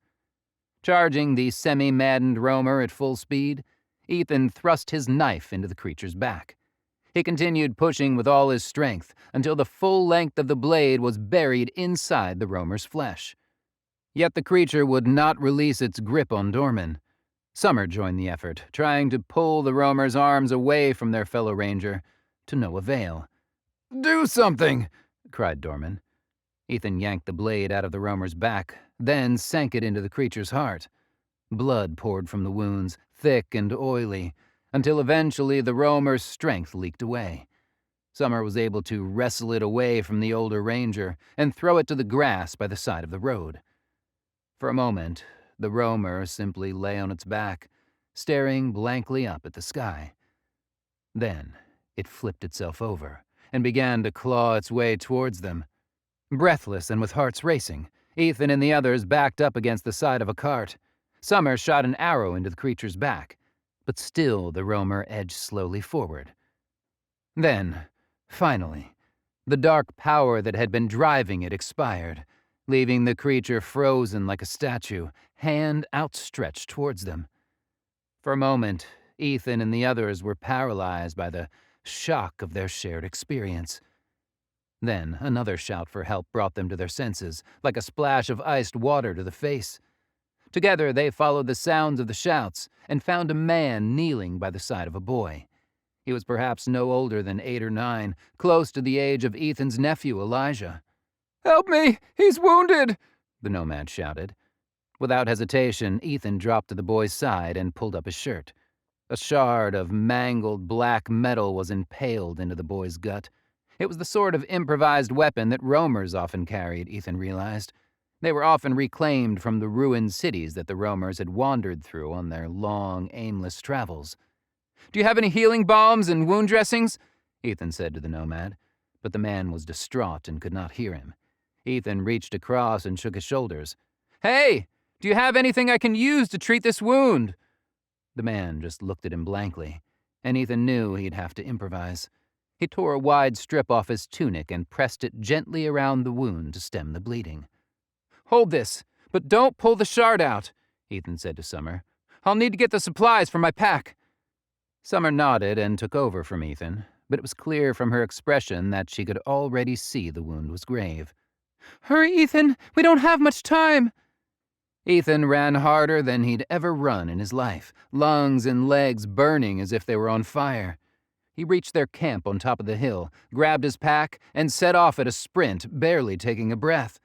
Speaker 2: Charging the semi-maddened roamer at full speed, Ethan thrust his knife into the creature's back. He continued pushing with all his strength until the full length of the blade was buried inside the roamer's flesh. Yet the creature would not release its grip on Dorman. Summer joined the effort, trying to pull the roamer's arms away from their fellow ranger, to no avail. "Do something!" cried Dorman. Ethan yanked the blade out of the roamer's back, then sank it into the creature's heart. Blood poured from the wounds, thick and oily, until eventually the roamer's strength leaked away. Summer was able to wrestle it away from the older ranger and throw it to the grass by the side of the road. For a moment, the roamer simply lay on its back, staring blankly up at the sky. Then it flipped itself over and began to claw its way towards them. Breathless and with hearts racing, Ethan and the others backed up against the side of a cart. Summer shot an arrow into the creature's back, but still the roamer edged slowly forward. Then, finally, the dark power that had been driving it expired, leaving the creature frozen like a statue, hand outstretched towards them. For a moment, Ethan and the others were paralyzed by the shock of their shared experience. Then another shout for help brought them to their senses, like a splash of iced water to the face. Together they followed the sounds of the shouts and found a man kneeling by the side of a boy. He was perhaps no older than 8 or 9, close to the age of Ethan's nephew, Elijah. "Help me! He's wounded!" the nomad shouted. Without hesitation, Ethan dropped to the boy's side and pulled up his shirt. A shard of mangled black metal was impaled into the boy's gut. It was the sort of improvised weapon that roamers often carried, Ethan realized. They were often reclaimed from the ruined cities that the roamers had wandered through on their long, aimless travels. "Do you have any healing balms and wound dressings?" Ethan said to the nomad, but the man was distraught and could not hear him. Ethan reached across and shook his shoulders. "Hey, do you have anything I can use to treat this wound?" The man just looked at him blankly, and Ethan knew he'd have to improvise. He tore a wide strip off his tunic and pressed it gently around the wound to stem the bleeding. "Hold this, but don't pull the shard out," Ethan said to Summer. "I'll need to get the supplies for my pack." Summer nodded and took over from Ethan,
Speaker 1: but it was clear from her expression that she could already see the wound was grave.
Speaker 2: "Hurry, Ethan! We don't have much time!"
Speaker 1: Ethan ran harder than he'd ever run in his life, lungs and legs burning as if they were on fire. He reached their camp on top of the hill, grabbed his pack, and set off at a sprint, barely taking a breath.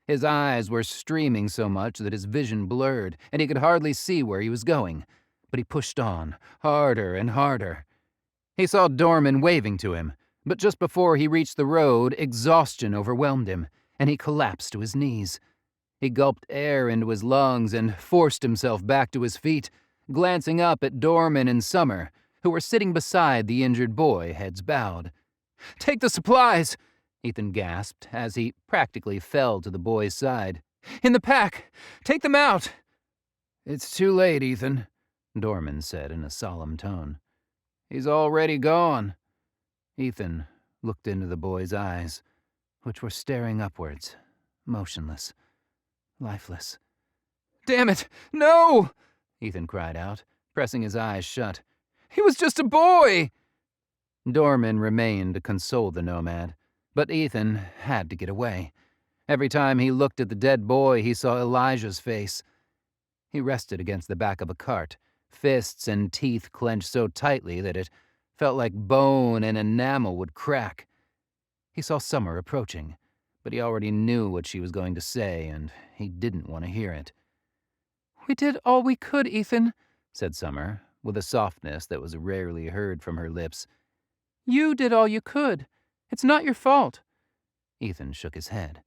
Speaker 1: His eyes were streaming so much that his vision blurred, and he could hardly see where he was going. But he pushed on, harder and harder. He saw Dorman waving to him, but just before he reached the road, exhaustion overwhelmed him, and he collapsed to his knees. He gulped air into his lungs and forced himself back to his feet, glancing up at Dorman and Summer, who were sitting beside the injured boy, heads bowed.
Speaker 2: "Take the supplies!"
Speaker 1: Ethan gasped as he practically fell to the boy's side.
Speaker 2: "In the pack! Take them out!"
Speaker 1: "It's too late, Ethan," Dorman said in a solemn tone. "He's already gone." Ethan looked into the boy's eyes, which were staring upwards, motionless, lifeless.
Speaker 2: "Damn it! No!"
Speaker 1: Ethan cried out, pressing his eyes shut.
Speaker 2: "He was just a boy!"
Speaker 1: Dorman remained to console the nomad, but Ethan had to get away. Every time he looked at the dead boy, he saw Elijah's face. He rested against the back of a cart, fists and teeth clenched so tightly that it felt like bone and enamel would crack. He saw Summer approaching, but he already knew what she was going to say, and he didn't want to hear it.
Speaker 2: "We did all we could, Ethan,"
Speaker 1: said Summer, with a softness that was rarely heard from her lips.
Speaker 2: "You did all you could. It's not your fault."
Speaker 1: Ethan shook his head.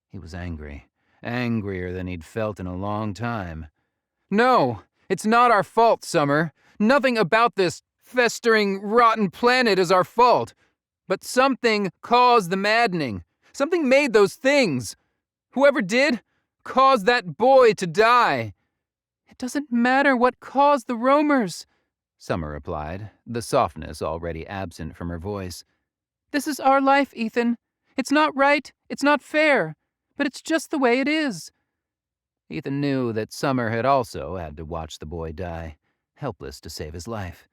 Speaker 1: He was angry, angrier than he'd felt in a long time.
Speaker 2: "No, it's not our fault, Summer. Nothing about this festering, rotten planet is our fault. But something caused the maddening. Something made those things. Whoever did, caused that boy to die." "It doesn't matter what caused the roamers,"
Speaker 1: Summer replied, the softness already absent from her voice.
Speaker 2: "This is our life, Ethan. It's not right, it's not fair, but it's just the way it is."
Speaker 1: Ethan knew that Summer had also had to watch the boy die, helpless to save his life.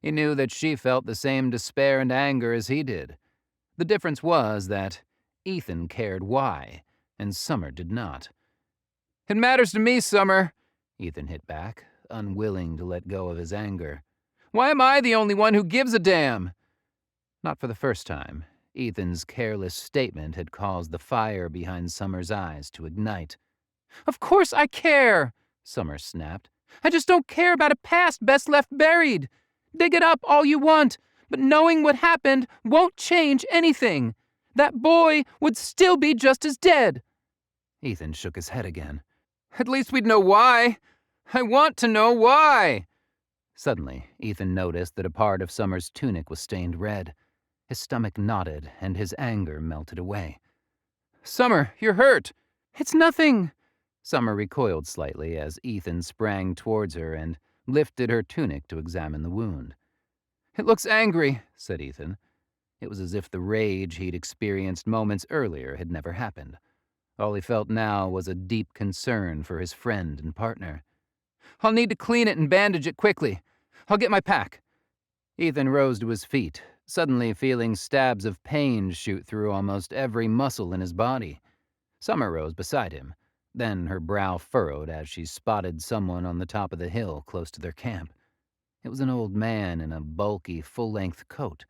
Speaker 1: He knew that she felt the same despair and anger as he did. The difference was that Ethan cared why, and Summer did not.
Speaker 2: "It matters to me, Summer,"
Speaker 1: Ethan hit back, unwilling to let go of his anger.
Speaker 2: "Why am I the only one who gives a damn?"
Speaker 1: Not for the first time, Ethan's careless statement had caused the fire behind Summer's eyes to ignite.
Speaker 2: "Of course I care," Summer snapped. "I just don't care about a past best left buried. Dig it up all you want, but knowing what happened won't change anything. That boy would still be just as dead."
Speaker 1: Ethan shook his head again.
Speaker 2: "At least we'd know why. I want to know why."
Speaker 1: Suddenly, Ethan noticed that a part of Summer's tunic was stained red. His stomach knotted, and his anger melted away.
Speaker 2: "Summer, you're hurt." "It's nothing."
Speaker 1: Summer recoiled slightly as Ethan sprang towards her and lifted her tunic to examine the wound.
Speaker 2: "It looks angry,"
Speaker 1: said Ethan. It was as if the rage he'd experienced moments earlier had never happened. All he felt now was a deep concern for his friend and partner.
Speaker 2: "I'll need to clean it and bandage it quickly. I'll get my pack."
Speaker 1: Ethan rose to his feet, suddenly feeling stabs of pain shoot through almost every muscle in his body. Summer rose beside him. Then her brow furrowed as she spotted someone on the top of the hill close to their camp. It was an old man in a bulky, full-length coat,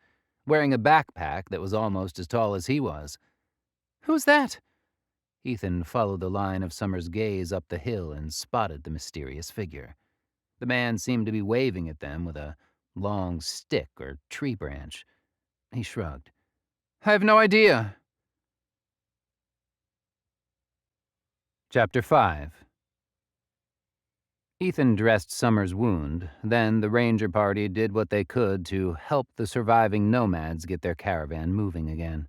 Speaker 1: wearing a backpack that was almost as tall as he was.
Speaker 2: "Who's that?"
Speaker 1: Ethan followed the line of Summer's gaze up the hill and spotted the mysterious figure. The man seemed to be waving at them with a long stick or tree branch. He shrugged.
Speaker 2: "I have no idea."
Speaker 1: Chapter 5. Ethan dressed Summer's wound, then the ranger party did what they could to help the surviving nomads get their caravan moving again.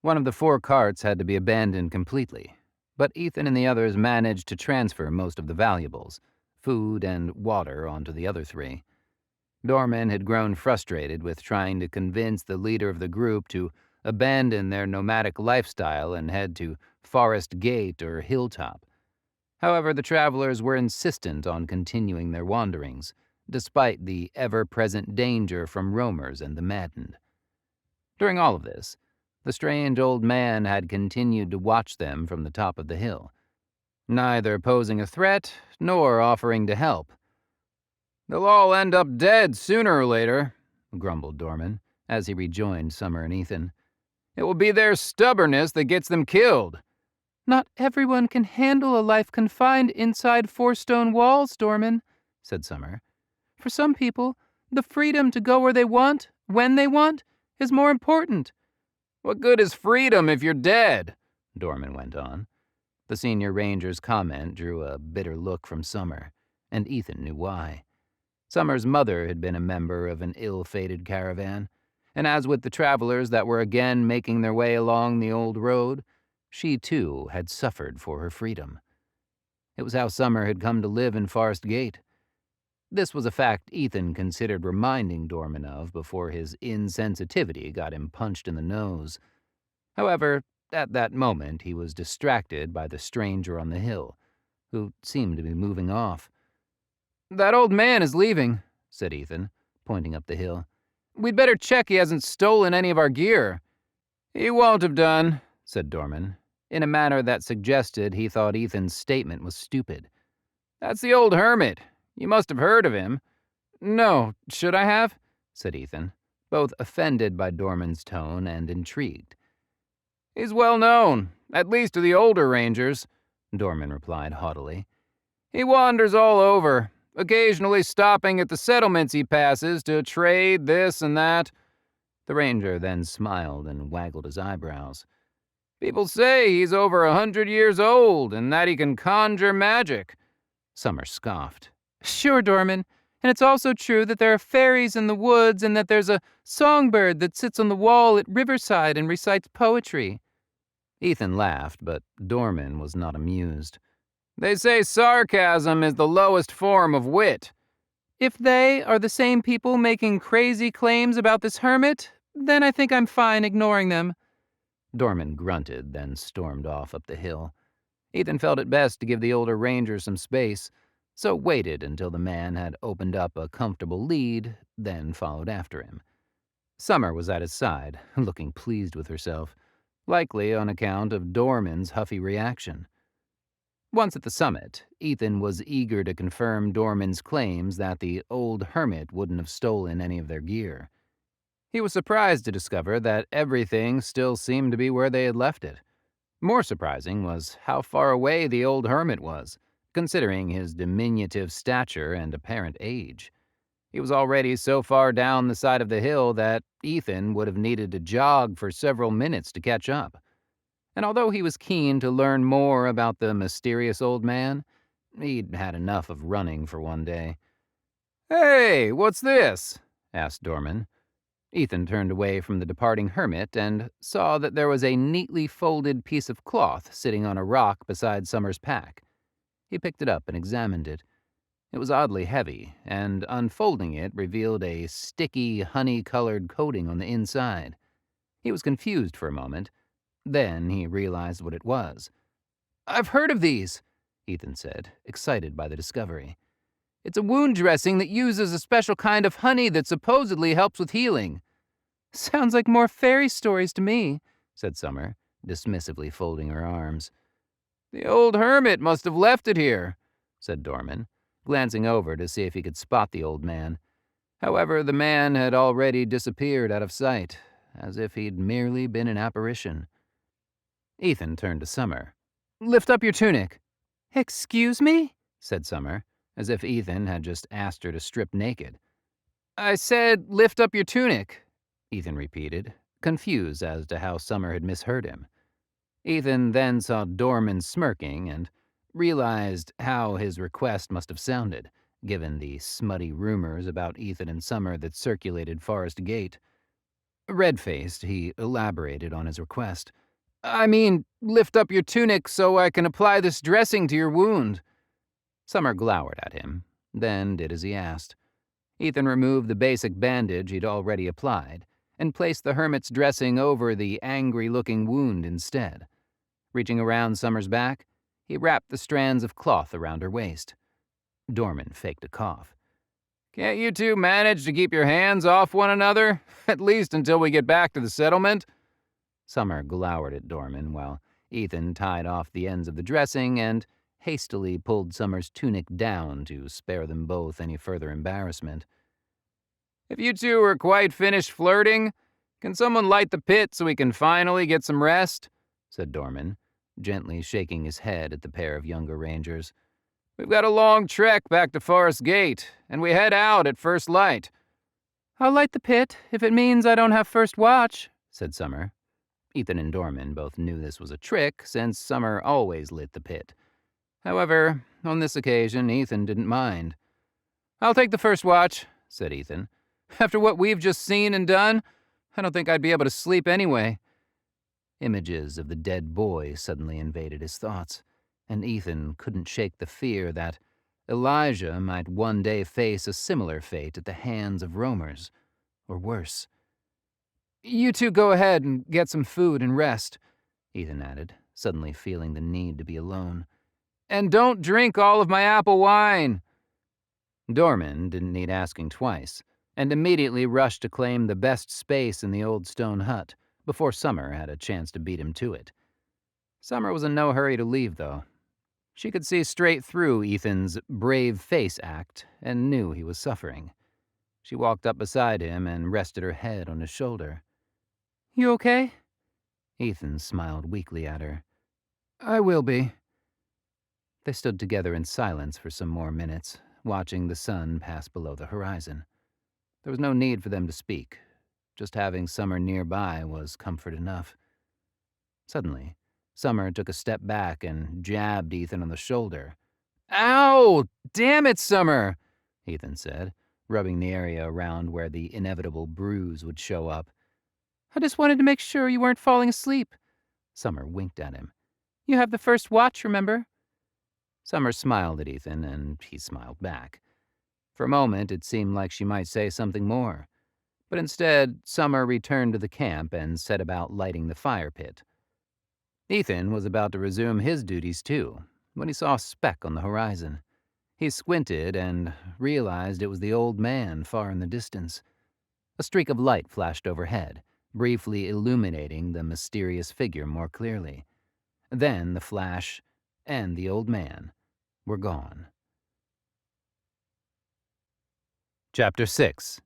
Speaker 1: One of the 4 carts had to be abandoned completely, but Ethan and the others managed to transfer most of the valuables, food and water, onto the other 3. Dorman had grown frustrated with trying to convince the leader of the group to abandon their nomadic lifestyle and head to Forest Gate or Hilltop. However, the travelers were insistent on continuing their wanderings, despite the ever-present danger from roamers and the maddened. During all of this, the strange old man had continued to watch them from the top of the hill, neither posing a threat nor offering to help. "They'll all end up dead sooner or later," grumbled Dorman, as he rejoined Summer and Ethan. "It will be their stubbornness that gets them killed."
Speaker 2: "Not everyone can handle a life confined inside 4 stone walls, Dorman," said Summer. "For some people, the freedom to go where they want, when they want, is more important."
Speaker 1: "What good is freedom if you're dead?" Dorman went on. The senior ranger's comment drew a bitter look from Summer, and Ethan knew why. Summer's mother had been a member of an ill-fated caravan, and as with the travelers that were again making their way along the old road, she too had suffered for her freedom. It was how Summer had come to live in Forest Gate. This was a fact Ethan considered reminding Dorman of before his insensitivity got him punched in the nose. However, at that moment he was distracted by the stranger on the hill, who seemed to be moving off.
Speaker 2: "That old man is leaving,"
Speaker 1: said Ethan, pointing up the hill.
Speaker 2: "We'd better check he hasn't stolen any of our gear."
Speaker 1: "He won't have done," said Dorman, in a manner that suggested he thought Ethan's statement was stupid. "That's the old hermit. You must have heard of him."
Speaker 2: "No, should I have?"
Speaker 1: said Ethan, both offended by Dorman's tone and intrigued.
Speaker 2: "He's well known, at least to the older rangers,"
Speaker 1: Dorman replied haughtily.
Speaker 2: "He wanders all over, occasionally stopping at the settlements he passes to trade this and that."
Speaker 1: The ranger then smiled and waggled his eyebrows.
Speaker 2: "People say he's over 100 years old and that he can conjure magic."
Speaker 1: Summer scoffed.
Speaker 2: "Sure, Dorman. And it's also true that there are fairies in the woods and that there's a songbird that sits on the wall at Riverside and recites poetry."
Speaker 1: Ethan laughed, but Dorman was not amused.
Speaker 2: "They say sarcasm is the lowest form of wit." "If they are the same people making crazy claims about this hermit, then I think I'm fine ignoring them."
Speaker 1: Dorman grunted, then stormed off up the hill. Ethan felt it best to give the older ranger some space, so waited until the man had opened up a comfortable lead, then followed after him. Summer was at his side, looking pleased with herself, likely on account of Dorman's huffy reaction. Once at the summit, Ethan was eager to confirm Dorman's claims that the old hermit wouldn't have stolen any of their gear. He was surprised to discover that everything still seemed to be where they had left it. More surprising was how far away the old hermit was, considering his diminutive stature and apparent age. He was already so far down the side of the hill that Ethan would have needed to jog for several minutes to catch up. And although he was keen to learn more about the mysterious old man, he'd had enough of running for one day.
Speaker 2: "Hey, what's this?"
Speaker 1: asked Dorman. Ethan turned away from the departing hermit and saw that there was a neatly folded piece of cloth sitting on a rock beside Summer's pack. He picked it up and examined it. It was oddly heavy, and unfolding it revealed a sticky, honey-colored coating on the inside. He was confused for a moment. Then he realized what it was.
Speaker 2: "I've heard of these," Ethan said, excited by the discovery. "It's a wound dressing that uses a special kind of honey that supposedly helps with healing." "Sounds like more fairy stories to me," said Summer, dismissively folding her arms.
Speaker 1: "The old hermit must have left it here," said Dorman, glancing over to see if he could spot the old man. However, the man had already disappeared out of sight, as if he'd merely been an apparition. Ethan turned to Summer.
Speaker 2: "Lift up your tunic."
Speaker 3: "Excuse me?"
Speaker 1: said Summer, as if Ethan had just asked her to strip naked.
Speaker 2: "I said lift up your tunic,"
Speaker 1: Ethan repeated, confused as to how Summer had misheard him. Ethan then saw Dorman smirking and realized how his request must have sounded, given the smutty rumors about Ethan and Summer that circulated Forest Gate. Red-faced, he elaborated on his request.
Speaker 2: "I mean, lift up your tunic so I can apply this dressing to your wound."
Speaker 1: Summer glowered at him, then did as he asked. Ethan removed the basic bandage he'd already applied and placed the hermit's dressing over the angry-looking wound instead. Reaching around Summer's back, he wrapped the strands of cloth around her waist. Dorman faked a cough.
Speaker 2: Can't you two manage to keep your hands off one another, at least until we get back to the settlement?"
Speaker 1: Summer glowered at Dorman while Ethan tied off the ends of the dressing and hastily pulled Summer's tunic down to spare them both any further embarrassment.
Speaker 2: "If you two are quite finished flirting, can someone light the pit so we can finally get some rest?"
Speaker 1: said Dorman, gently shaking his head at the pair of younger rangers.
Speaker 2: "We've got a long trek back to Forest Gate, and we head out at first light."
Speaker 3: "I'll light the pit if it means I don't have first watch,"
Speaker 1: said Summer. Ethan and Dorman both knew this was a trick, since Summer always lit the pit. However, on this occasion, Ethan didn't mind.
Speaker 2: "I'll take the first watch," said Ethan. "After what we've just seen and done, I don't think I'd be able to sleep anyway."
Speaker 1: Images of the dead boy suddenly invaded his thoughts, and Ethan couldn't shake the fear that Elijah might one day face a similar fate at the hands of roamers, or worse.
Speaker 2: "You two go ahead and get some food and rest,"
Speaker 1: Ethan added, suddenly feeling the need to be alone.
Speaker 2: "And don't drink all of my apple wine."
Speaker 1: Dorman didn't need asking twice, and immediately rushed to claim the best space in the old stone hut, before Summer had a chance to beat him to it. Summer was in no hurry to leave, though. She could see straight through Ethan's brave face act and knew he was suffering. She walked up beside him and rested her head on his shoulder.
Speaker 3: "You okay?"
Speaker 1: Ethan smiled weakly at her.
Speaker 2: "I will be."
Speaker 1: They stood together in silence for some more minutes, watching the sun pass below the horizon. There was no need for them to speak. Just having Summer nearby was comfort enough. Suddenly, Summer took a step back and jabbed Ethan on the shoulder.
Speaker 2: "Ow! Damn it, Summer!"
Speaker 1: Ethan said, rubbing the area around where the inevitable bruise would show up.
Speaker 3: "I just wanted to make sure you weren't falling asleep."
Speaker 1: Summer winked at him.
Speaker 3: "You have the first watch, remember?"
Speaker 1: Summer smiled at Ethan, and he smiled back. For a moment, it seemed like she might say something more. But instead, Summer returned to the camp and set about lighting the fire pit. Ethan was about to resume his duties too, when he saw a speck on the horizon. He squinted and realized it was the old man far in the distance. A streak of light flashed overhead, briefly illuminating the mysterious figure more clearly. Then the flash and the old man were gone. Chapter 6.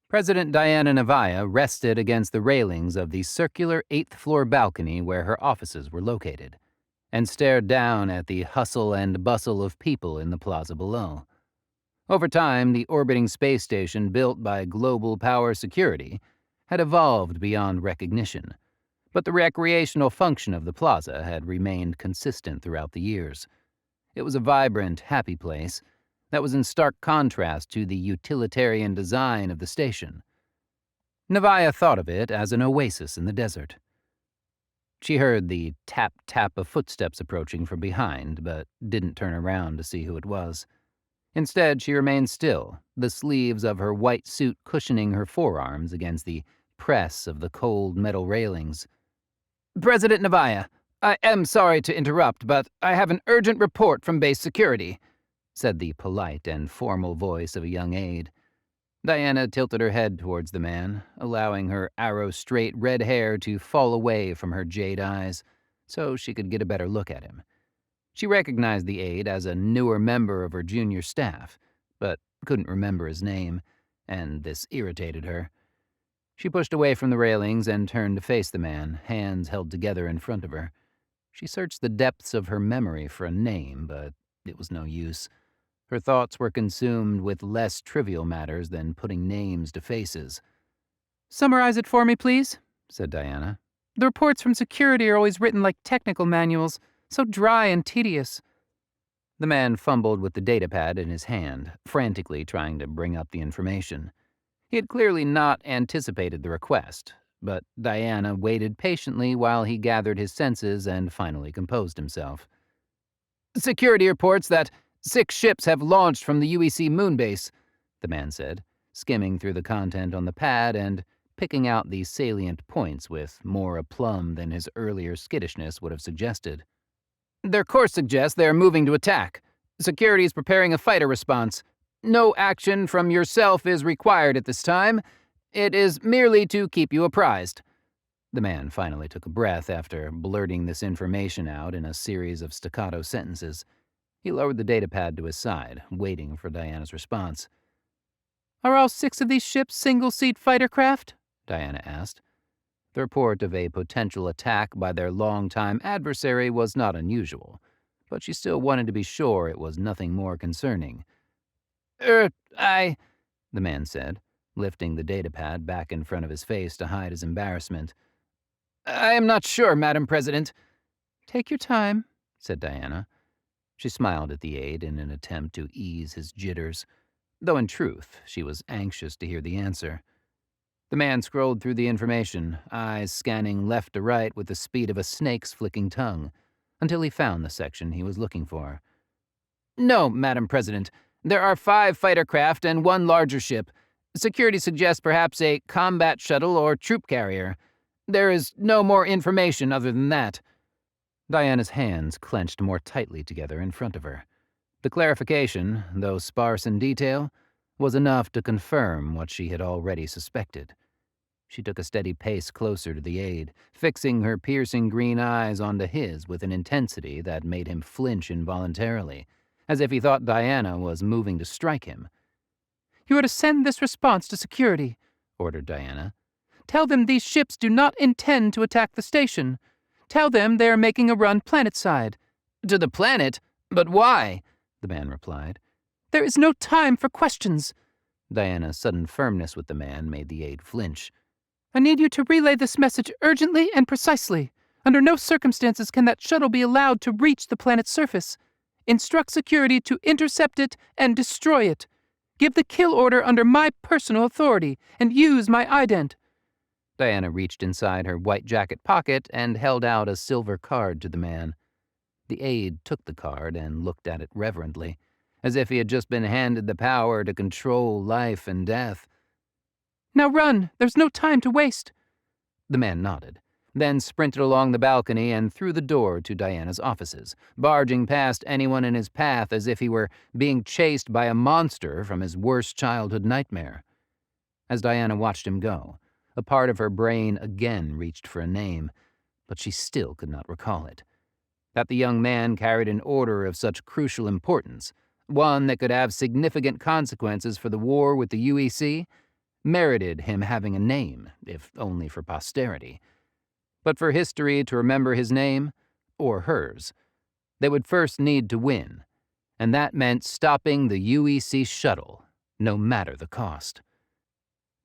Speaker 1: President Diana Nevaeh rested against the railings of the circular 8th-floor balcony where her offices were located, and stared down at the hustle and bustle of people in the plaza below. Over time, the orbiting space station built by Global Power Security had evolved beyond recognition, but the recreational function of the plaza had remained consistent throughout the years. It was a vibrant, happy place that was in stark contrast to the utilitarian design of the station. Nevaeh thought of it as an oasis in the desert. She heard the tap-tap of footsteps approaching from behind, but didn't turn around to see who it was. Instead, she remained still, the sleeves of her white suit cushioning her forearms against the press of the cold metal railings.
Speaker 2: "President Nevaeh, I am sorry to interrupt, but I have an urgent report from base security," said the polite and formal voice of a young aide.
Speaker 1: Diana tilted her head towards the man, allowing her arrow-straight red hair to fall away from her jade eyes so she could get a better look at him. She recognized the aide as a newer member of her junior staff, but couldn't remember his name, and this irritated her. She pushed away from the railings and turned to face the man, hands held together in front of her. She searched the depths of her memory for a name, but it was no use. Her thoughts were consumed with less trivial matters than putting names to faces.
Speaker 3: "Summarize it for me, please,"
Speaker 1: said Diana.
Speaker 3: "The reports from security are always written like technical manuals, so dry and tedious."
Speaker 1: The man fumbled with the datapad in his hand, frantically trying to bring up the information. He had clearly not anticipated the request, but Diana waited patiently while he gathered his senses and finally composed himself.
Speaker 2: "Security reports that 6 ships have launched from the UEC moonbase," the man said,
Speaker 1: skimming through the content on the pad and picking out the salient points with more aplomb than his earlier skittishness would have suggested.
Speaker 2: "Their course suggests they are moving to attack. Security is preparing a fighter response. No action from yourself is required at this time. It is merely to keep you apprised." The man finally took a breath after blurting this information out in a series of staccato sentences. He lowered the datapad to his side, waiting for Diana's response.
Speaker 3: Are all 6 of these ships single-seat fighter craft?
Speaker 2: Diana asked. The report of a potential attack by their longtime adversary was not unusual, but she still wanted to be sure it was nothing more concerning. The man said, lifting the datapad back in front of his face to hide his embarrassment. I am not sure, Madam President.
Speaker 3: Take your time,
Speaker 2: said Diana. She smiled at the aide in an attempt to ease his jitters, though in truth she was anxious to hear the answer. The man scrolled through the information, eyes scanning left to right with the speed of a snake's flicking tongue, until he found the section he was looking for. No, Madam President. There are 5 fighter craft and 1 larger ship. Security suggests perhaps a combat shuttle or troop carrier. There is no more information other than that. Diana's hands clenched more tightly together in front of her. The clarification, though sparse in detail, was enough to confirm what she had already suspected. She took a steady pace closer to the aide, fixing her piercing green eyes onto his with an intensity that made him flinch involuntarily, as if he thought Diana was moving to strike him.
Speaker 3: You are to send this response to security, ordered Diana. Tell them these ships do not intend to attack the station. Tell them they are making a run planetside.
Speaker 2: To the planet? But why? The man replied.
Speaker 3: There is no time for questions.
Speaker 2: Diana's sudden firmness with the man made the aide flinch.
Speaker 3: I need you to relay this message urgently and precisely. Under no circumstances can that shuttle be allowed to reach the planet's surface. Instruct security to intercept it and destroy it. Give the kill order under my personal authority and use my ident.
Speaker 2: Diana reached inside her white jacket pocket and held out a silver card to the man. The aide took the card and looked at it reverently, as if he had just been handed the power to control life and death.
Speaker 3: Now run, there's no time to waste.
Speaker 2: The man nodded, then sprinted along the balcony and through the door to Diana's offices, barging past anyone in his path as if he were being chased by a monster from his worst childhood nightmare. As Diana watched him go, a part of her brain again reached for a name, but she still could not recall it. That the young man carried an order of such crucial importance, one that could have significant consequences for the war with the UEC, merited him having a name, if only for posterity. But for history to remember his name, or hers, they would first need to win, and that meant stopping the UEC shuttle, no matter the cost.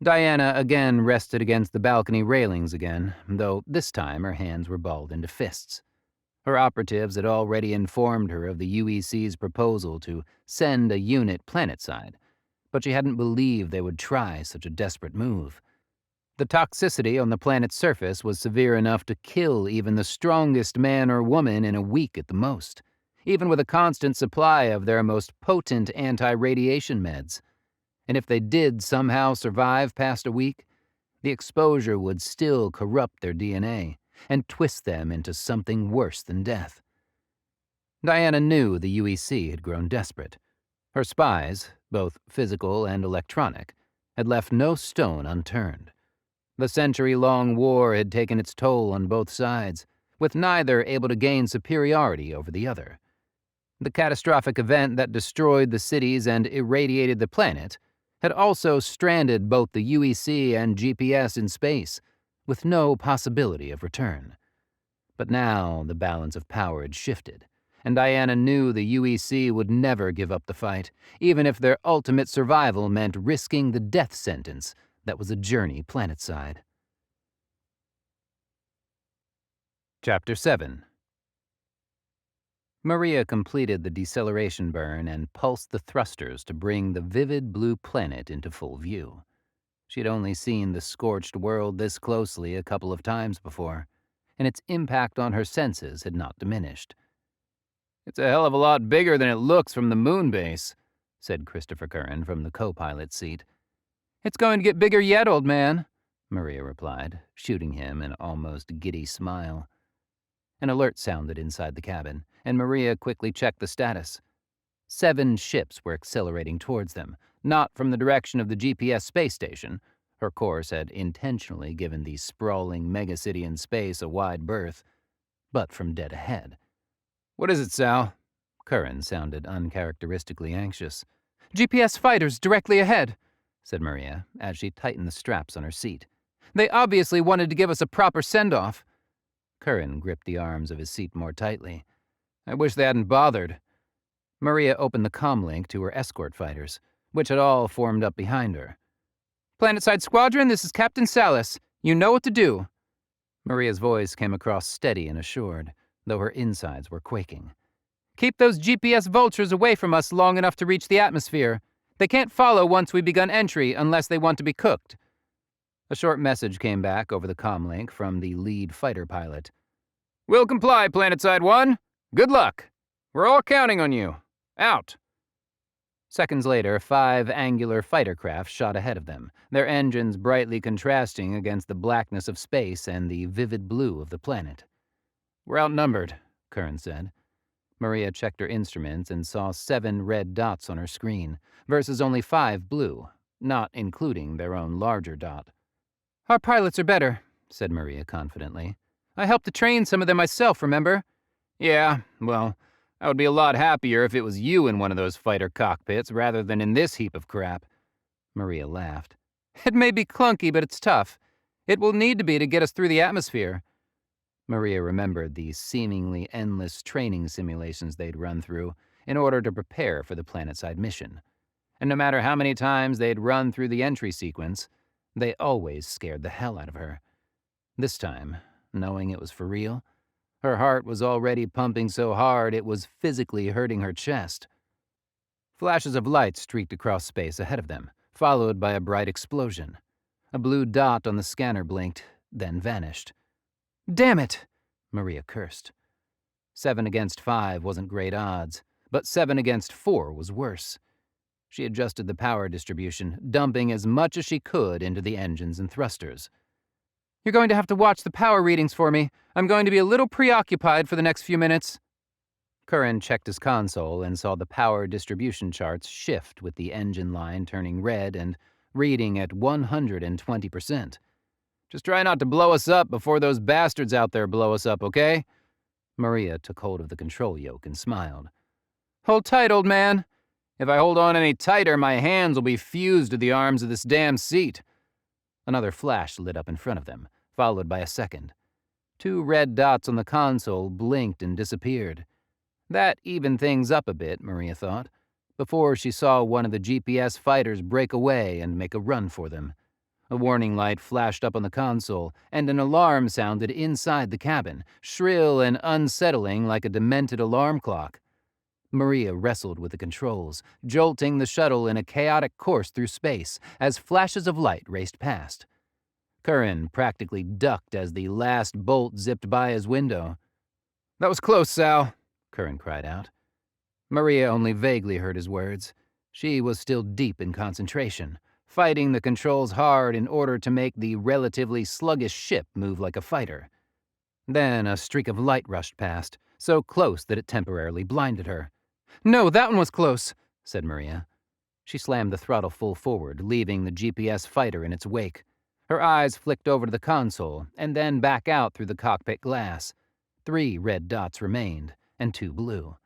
Speaker 2: Diana again rested against the balcony railings again, though this time her hands were balled into fists. Her operatives had already informed her of the UEC's proposal to send a unit planetside, but she hadn't believed they would try such a desperate move. The toxicity on the planet's surface was severe enough to kill even the strongest man or woman in a week at the most, even with a constant supply of their most potent anti-radiation meds. And if they did somehow survive past a week, the exposure would still corrupt their DNA and twist them into something worse than death. Diana knew the UEC had grown desperate. Her spies, both physical and electronic, had left no stone unturned. The century-long war had taken its toll on both sides, with neither able to gain superiority over the other. The catastrophic event that destroyed the cities and irradiated the planet had also stranded both the UEC and GPS in space, with no possibility of return. But now the balance of power had shifted, and Diana knew the UEC would never give up the fight, even if their ultimate survival meant risking the death sentence that was a journey planetside. Chapter 7. Maria completed the deceleration burn and pulsed the thrusters to bring the vivid blue planet into full view. She had only seen the scorched world this closely a couple of times before, and its impact on her senses had not diminished. "It's a hell of a lot bigger than it looks from the moon base," said Christopher Curran from the co-pilot's seat.
Speaker 3: It's going to get bigger yet, old man,
Speaker 2: Maria replied, shooting him an almost giddy smile. An alert sounded inside the cabin, and Maria quickly checked the status.
Speaker 1: 7 ships were accelerating towards them, not from the direction of the GPS space station. Her course had intentionally given the sprawling megacity in space a wide berth, but from dead ahead.
Speaker 2: "What is it, Sal?"
Speaker 1: Curran sounded uncharacteristically anxious.
Speaker 3: GPS fighters directly ahead,"
Speaker 1: said Maria as she tightened the straps on her seat.
Speaker 3: "They obviously wanted to give us a proper send-off."
Speaker 1: Curran gripped the arms of his seat more tightly.
Speaker 2: "I wish they hadn't bothered."
Speaker 1: Maria opened the comlink to her escort fighters, which had all formed up behind her.
Speaker 3: "Planetside Squadron, this is Captain Salas. You know what to do."
Speaker 1: Maria's voice came across steady and assured, though her insides were quaking.
Speaker 3: "Keep those GPS vultures away from us long enough to reach the atmosphere. They can't follow once we've begun entry unless they want to be cooked."
Speaker 1: A short message came back over the comlink from the lead fighter pilot.
Speaker 2: "We'll comply, Planetside 1. Good luck. We're all counting on you. Out."
Speaker 1: Seconds later, 5 angular fighter craft shot ahead of them, their engines brightly contrasting against the blackness of space and the vivid blue of the planet.
Speaker 2: "We're outnumbered,"
Speaker 1: Curran said. Maria checked her instruments and saw 7 red dots on her screen, versus only 5 blue, not including their own larger dot.
Speaker 3: "Our pilots are better,"
Speaker 1: said Maria confidently.
Speaker 3: "I helped to train some of them myself, remember?"
Speaker 2: "Yeah, well, I would be a lot happier if it was you in one of those fighter cockpits rather than in this heap of crap."
Speaker 1: Maria laughed.
Speaker 3: "It may be clunky, but it's tough. It will need to be to get us through the atmosphere."
Speaker 1: Maria remembered the seemingly endless training simulations they'd run through in order to prepare for the planetside mission. And no matter how many times they'd run through the entry sequence, they always scared the hell out of her. This time, knowing it was for real, her heart was already pumping so hard it was physically hurting her chest. Flashes of light streaked across space ahead of them, followed by a bright explosion. A blue dot on the scanner blinked, then vanished.
Speaker 3: "Damn it!"
Speaker 1: Maria cursed. 7 against 5 wasn't great odds, but 7 against 4 was worse. She adjusted the power distribution, dumping as much as she could into the engines and thrusters.
Speaker 3: "You're going to have to watch the power readings for me. I'm going to be a little preoccupied for the next few minutes."
Speaker 1: Curran checked his console and saw the power distribution charts shift with the engine line turning red and reading at 120%.
Speaker 2: "Just try not to blow us up before those bastards out there blow us up, okay?"
Speaker 1: Maria took hold of the control yoke and smiled.
Speaker 3: "Hold tight, old man."
Speaker 2: "If I hold on any tighter, my hands will be fused to the arms of this damn seat."
Speaker 1: Another flash lit up in front of them, followed by a second. 2 red dots on the console blinked and disappeared. That evened things up a bit, Maria thought, before she saw one of the GPS fighters break away and make a run for them. A warning light flashed up on the console, and an alarm sounded inside the cabin, shrill and unsettling like a demented alarm clock. Maria wrestled with the controls, jolting the shuttle in a chaotic course through space as flashes of light raced past. Curran practically ducked as the last bolt zipped by his window.
Speaker 2: "That was close, Sal,"
Speaker 1: Curran cried out. Maria only vaguely heard his words. She was still deep in concentration, fighting the controls hard in order to make the relatively sluggish ship move like a fighter. Then a streak of light rushed past, so close that it temporarily blinded her.
Speaker 3: "No, that one was close,"
Speaker 1: said Maria. She slammed the throttle full forward, leaving the GPS fighter in its wake. Her eyes flicked over to the console, and then back out through the cockpit glass. 3 red dots remained, and 2 blue.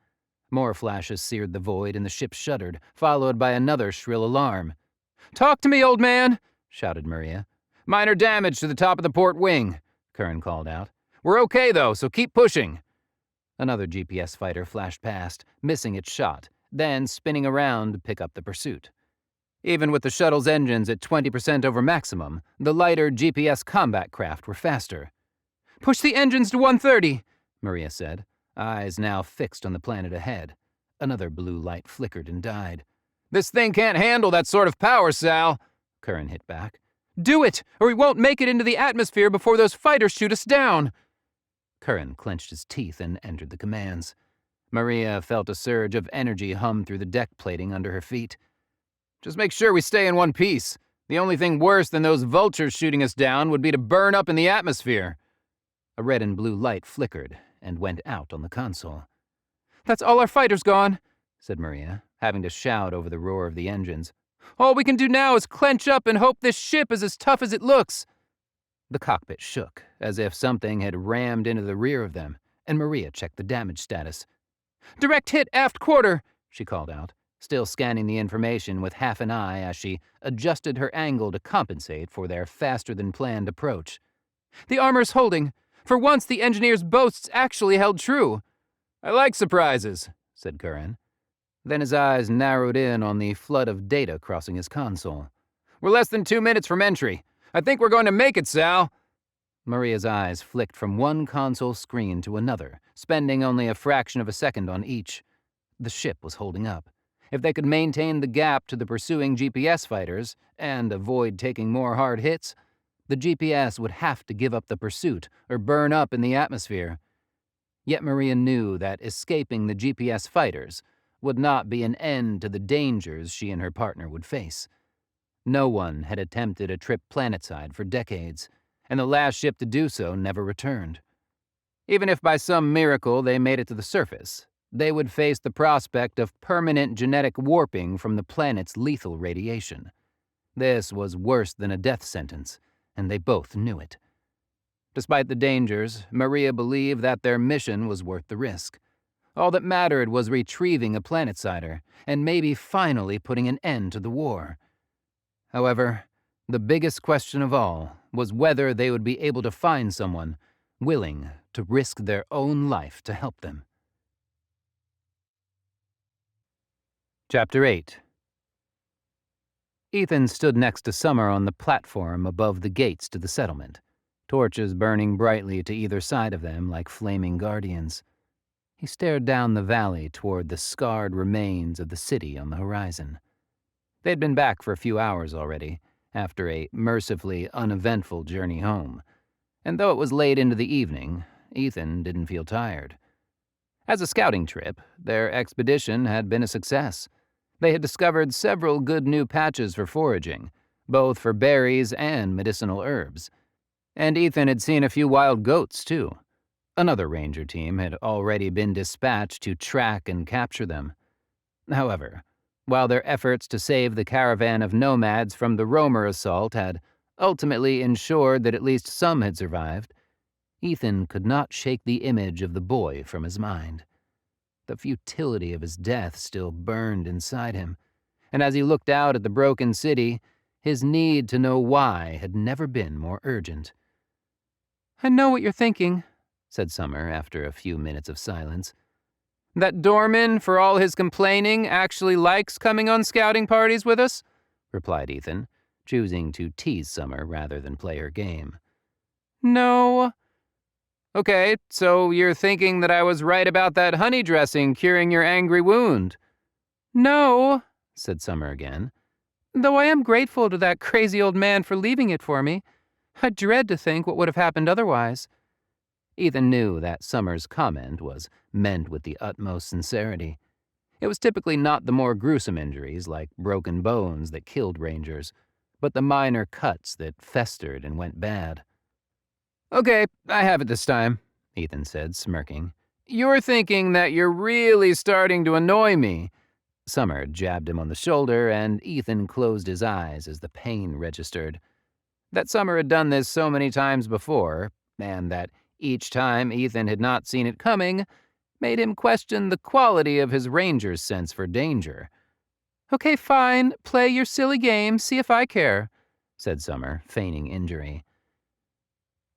Speaker 1: More flashes seared the void, and the ship shuddered, followed by another shrill alarm.
Speaker 3: "Talk to me, old man,"
Speaker 1: shouted Maria.
Speaker 2: "Minor damage to the top of the port wing,"
Speaker 1: Curran called out.
Speaker 2: "We're okay, though, so keep pushing."
Speaker 1: Another GPS fighter flashed past, missing its shot, then spinning around to pick up the pursuit. Even with the shuttle's engines at 20% over maximum, the lighter GPS combat craft were faster.
Speaker 3: "Push the engines to 130,
Speaker 1: Maria said, eyes now fixed on the planet ahead. Another blue light flickered and died.
Speaker 2: "This thing can't handle that sort of power, Sal,"
Speaker 1: Curran hit back.
Speaker 3: "Do it, or we won't make it into the atmosphere before those fighters shoot us down."
Speaker 1: Curran clenched his teeth and entered the commands. Maria felt a surge of energy hum through the deck plating under her feet.
Speaker 2: "Just make sure we stay in one piece. The only thing worse than those vultures shooting us down would be to burn up in the atmosphere."
Speaker 1: A red and blue light flickered and went out on the console.
Speaker 3: "That's all our fighters gone,"
Speaker 2: said Maria, having to shout over the roar of the engines. "All we can do now is clench up and hope this ship is as tough as it looks." The cockpit shook, as if something had rammed into the rear of them, and Maria checked the damage status. "Direct hit aft quarter," she called out, still scanning the information with half an eye as she adjusted her angle to compensate for their faster-than-planned approach. "The armor's holding. For once, the engineer's boasts actually held true." "I like surprises," said Curran. Then his eyes narrowed in on the flood of data crossing his console. "We're less than 2 minutes from entry. I think we're going to make it, Sal." Maria's eyes flicked from one console screen to another, spending only a fraction of a second on each. The ship was holding up. If they could maintain the gap to the pursuing GPS fighters and avoid taking more hard hits, the GPS would have to give up the pursuit or burn up in the atmosphere. Yet Maria knew that escaping the GPS fighters would not be an end to the dangers she and her partner would face. No one had attempted a trip planetside for decades, and the last ship to do so never returned. Even if by some miracle they made it to the surface, they would face the prospect of permanent genetic warping from the planet's lethal radiation. This was worse than a death sentence, and they both knew it. Despite the dangers, Maria believed that their mission was worth the risk. All that mattered was retrieving a Planetsider, and maybe finally putting an end to the war. However, the biggest question of all was whether they would be able to find someone willing to risk their own life to help them. Chapter 8. Ethan stood next to Summer on the platform above the gates to the settlement, torches burning brightly to either side of them like flaming guardians. He stared down the valley toward the scarred remains of the city on the horizon. They'd been back for a few hours already, after a mercifully uneventful journey home, and though it was late into the evening, Ethan didn't feel tired. As a scouting trip, their expedition had been a success. They had discovered several good new patches for foraging, both for berries and medicinal herbs. And Ethan had seen a few wild goats, too. Another ranger team had already been dispatched to track and capture them. However, while their efforts to save the caravan of nomads from the roamer assault had ultimately ensured that at least some had survived, Ethan could not shake the image of the boy from his mind. The futility of his death still burned inside him, and as he looked out at the broken city, his need to know why had never been more urgent.
Speaker 3: "I know what you're thinking,"
Speaker 2: said Summer after a few minutes of silence. "That Dorman, for all his complaining, actually likes coming on scouting parties with us?" replied Ethan, choosing to tease Summer rather than play her game.
Speaker 3: "No."
Speaker 2: "Okay, so you're thinking that I was right about that honey dressing curing your angry wound?"
Speaker 3: "No,"
Speaker 2: said Summer again.
Speaker 3: "though I am grateful to that crazy old man for leaving it for me. I dread to think what would have happened otherwise."
Speaker 2: Ethan knew that Summer's comment was meant with the utmost sincerity. It was typically not the more gruesome injuries, like broken bones, that killed rangers, but the minor cuts that festered and went bad. "Okay, I have it this time," Ethan said, smirking. "You're thinking that you're really starting to annoy me." Summer jabbed him on the shoulder, and Ethan closed his eyes as the pain registered. That Summer had done this so many times before, and that each time Ethan had not seen it coming, made him question the quality of his ranger's sense for danger.
Speaker 3: "Okay, fine. Play your silly game. See if I care,"
Speaker 2: said Summer, feigning injury.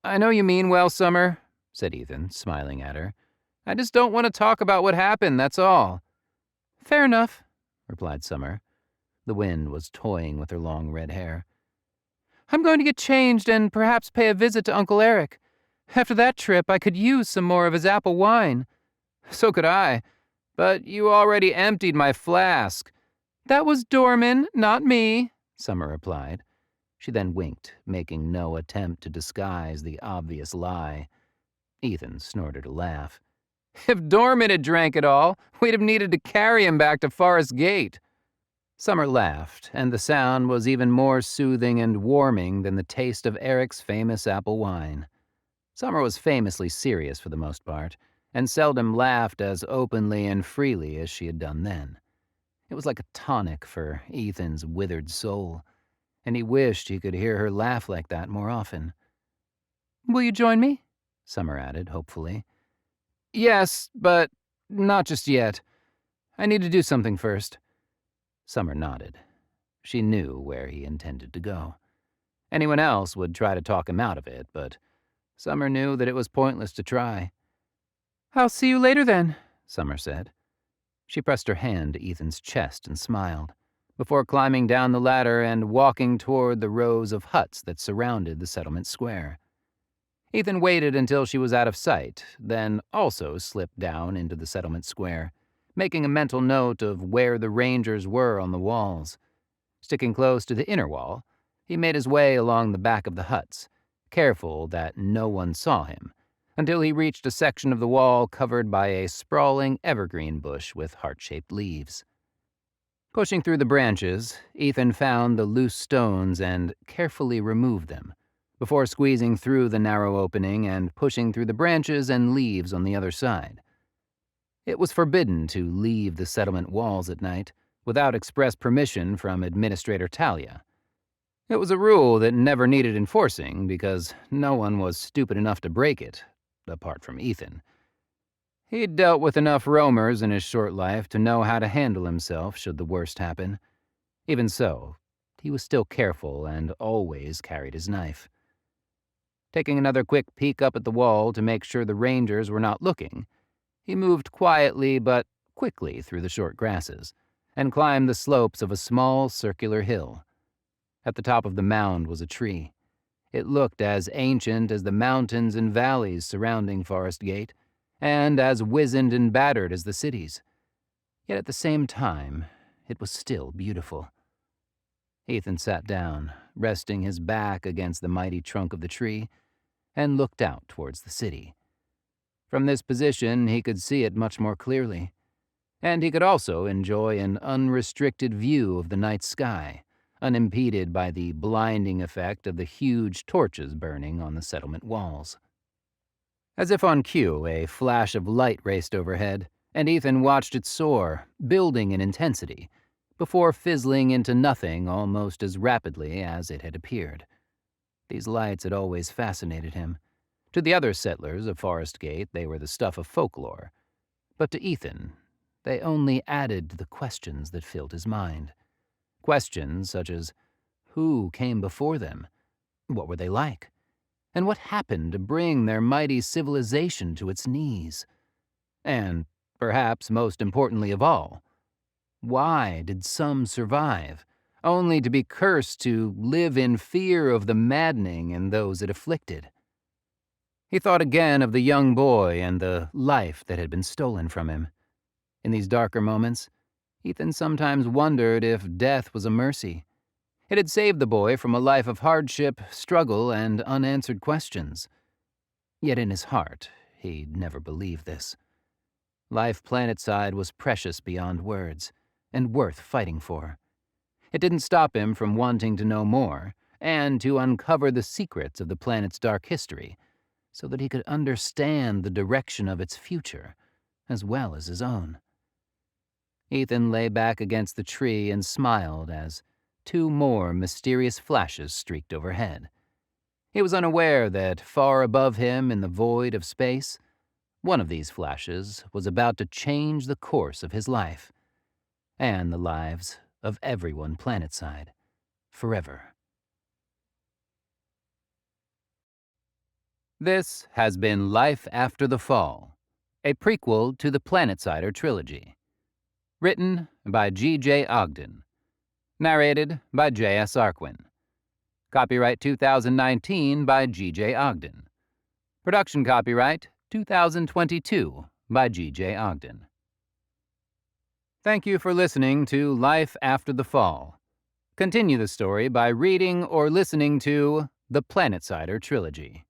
Speaker 2: "I know you mean well, Summer," said Ethan, smiling at her. "I just don't want to talk about what happened, that's all."
Speaker 3: "Fair enough,"
Speaker 2: replied Summer. The wind was toying with her long red hair.
Speaker 3: "I'm going to get changed and perhaps pay a visit to Uncle Eric. After that trip, I could use some more of his apple wine."
Speaker 2: "So could I, but you already emptied my flask."
Speaker 3: "That was Dorman, not me,"
Speaker 2: Summer replied. She then winked, making no attempt to disguise the obvious lie. Ethan snorted a laugh. "If Dorman had drank it all, we'd have needed to carry him back to Forest Gate." Summer laughed, and the sound was even more soothing and warming than the taste of Eric's famous apple wine. Summer was famously serious for the most part,
Speaker 1: and seldom laughed as openly and freely as she had done then. It was like a tonic for Ethan's withered soul, and he wished he could hear her laugh like that more often.
Speaker 3: Will you join me?
Speaker 1: Summer added, hopefully.
Speaker 2: Yes, but not just yet. I need to do something first.
Speaker 1: Summer nodded. She knew where he intended to go. Anyone else would try to talk him out of it, but Summer knew that it was pointless to try.
Speaker 3: I'll see you later then,
Speaker 1: Summer said. She pressed her hand to Ethan's chest and smiled, before climbing down the ladder and walking toward the rows of huts that surrounded the settlement square. Ethan waited until she was out of sight, then also slipped down into the settlement square, making a mental note of where the rangers were on the walls. Sticking close to the inner wall, he made his way along the back of the huts, careful that no one saw him, until he reached a section of the wall covered by a sprawling evergreen bush with heart-shaped leaves. Pushing through the branches, Ethan found the loose stones and carefully removed them, before squeezing through the narrow opening and pushing through the branches and leaves on the other side. It was forbidden to leave the settlement walls at night without express permission from Administrator Talia. It was a rule that never needed enforcing because no one was stupid enough to break it, apart from Ethan. He'd dealt with enough roamers in his short life to know how to handle himself should the worst happen. Even so, he was still careful and always carried his knife. Taking another quick peek up at the wall to make sure the rangers were not looking, he moved quietly but quickly through the short grasses and climbed the slopes of a small circular hill. At the top of the mound was a tree. It looked as ancient as the mountains and valleys surrounding Forest Gate, and as wizened and battered as the cities. Yet at the same time, it was still beautiful. Ethan sat down, resting his back against the mighty trunk of the tree, and looked out towards the city. From this position, he could see it much more clearly, and he could also enjoy an unrestricted view of the night sky, unimpeded by the blinding effect of the huge torches burning on the settlement walls. As if on cue, a flash of light raced overhead, and Ethan watched it soar, building in intensity, before fizzling into nothing almost as rapidly as it had appeared. These lights had always fascinated him. To the other settlers of Forest Gate, they were the stuff of folklore. But to Ethan, they only added to the questions that filled his mind. Questions such as, who came before them? What were they like? And what happened to bring their mighty civilization to its knees? And, perhaps most importantly of all, why did some survive, only to be cursed to live in fear of the maddening and those it afflicted? He thought again of the young boy and the life that had been stolen from him. In these darker moments, Ethan sometimes wondered if death was a mercy. It had saved the boy from a life of hardship, struggle, and unanswered questions. Yet in his heart, he'd never believed this. Life planetside was precious beyond words, and worth fighting for. It didn't stop him from wanting to know more, and to uncover the secrets of the planet's dark history, so that he could understand the direction of its future, as well as his own. Ethan lay back against the tree and smiled as 2 more mysterious flashes streaked overhead. He was unaware that far above him in the void of space, one of these flashes was about to change the course of his life, and the lives of everyone planetside, forever. This has been Life After the Fall, a prequel to the Planetsider Trilogy. Written by G J Ogden. Narrated by J.S. Arquin. Copyright 2019 by G J Ogden. Production copyright 2022 by G J Ogden. Thank you for listening to Life After the Fall. Continue the story by reading or listening to the Planetsider Trilogy.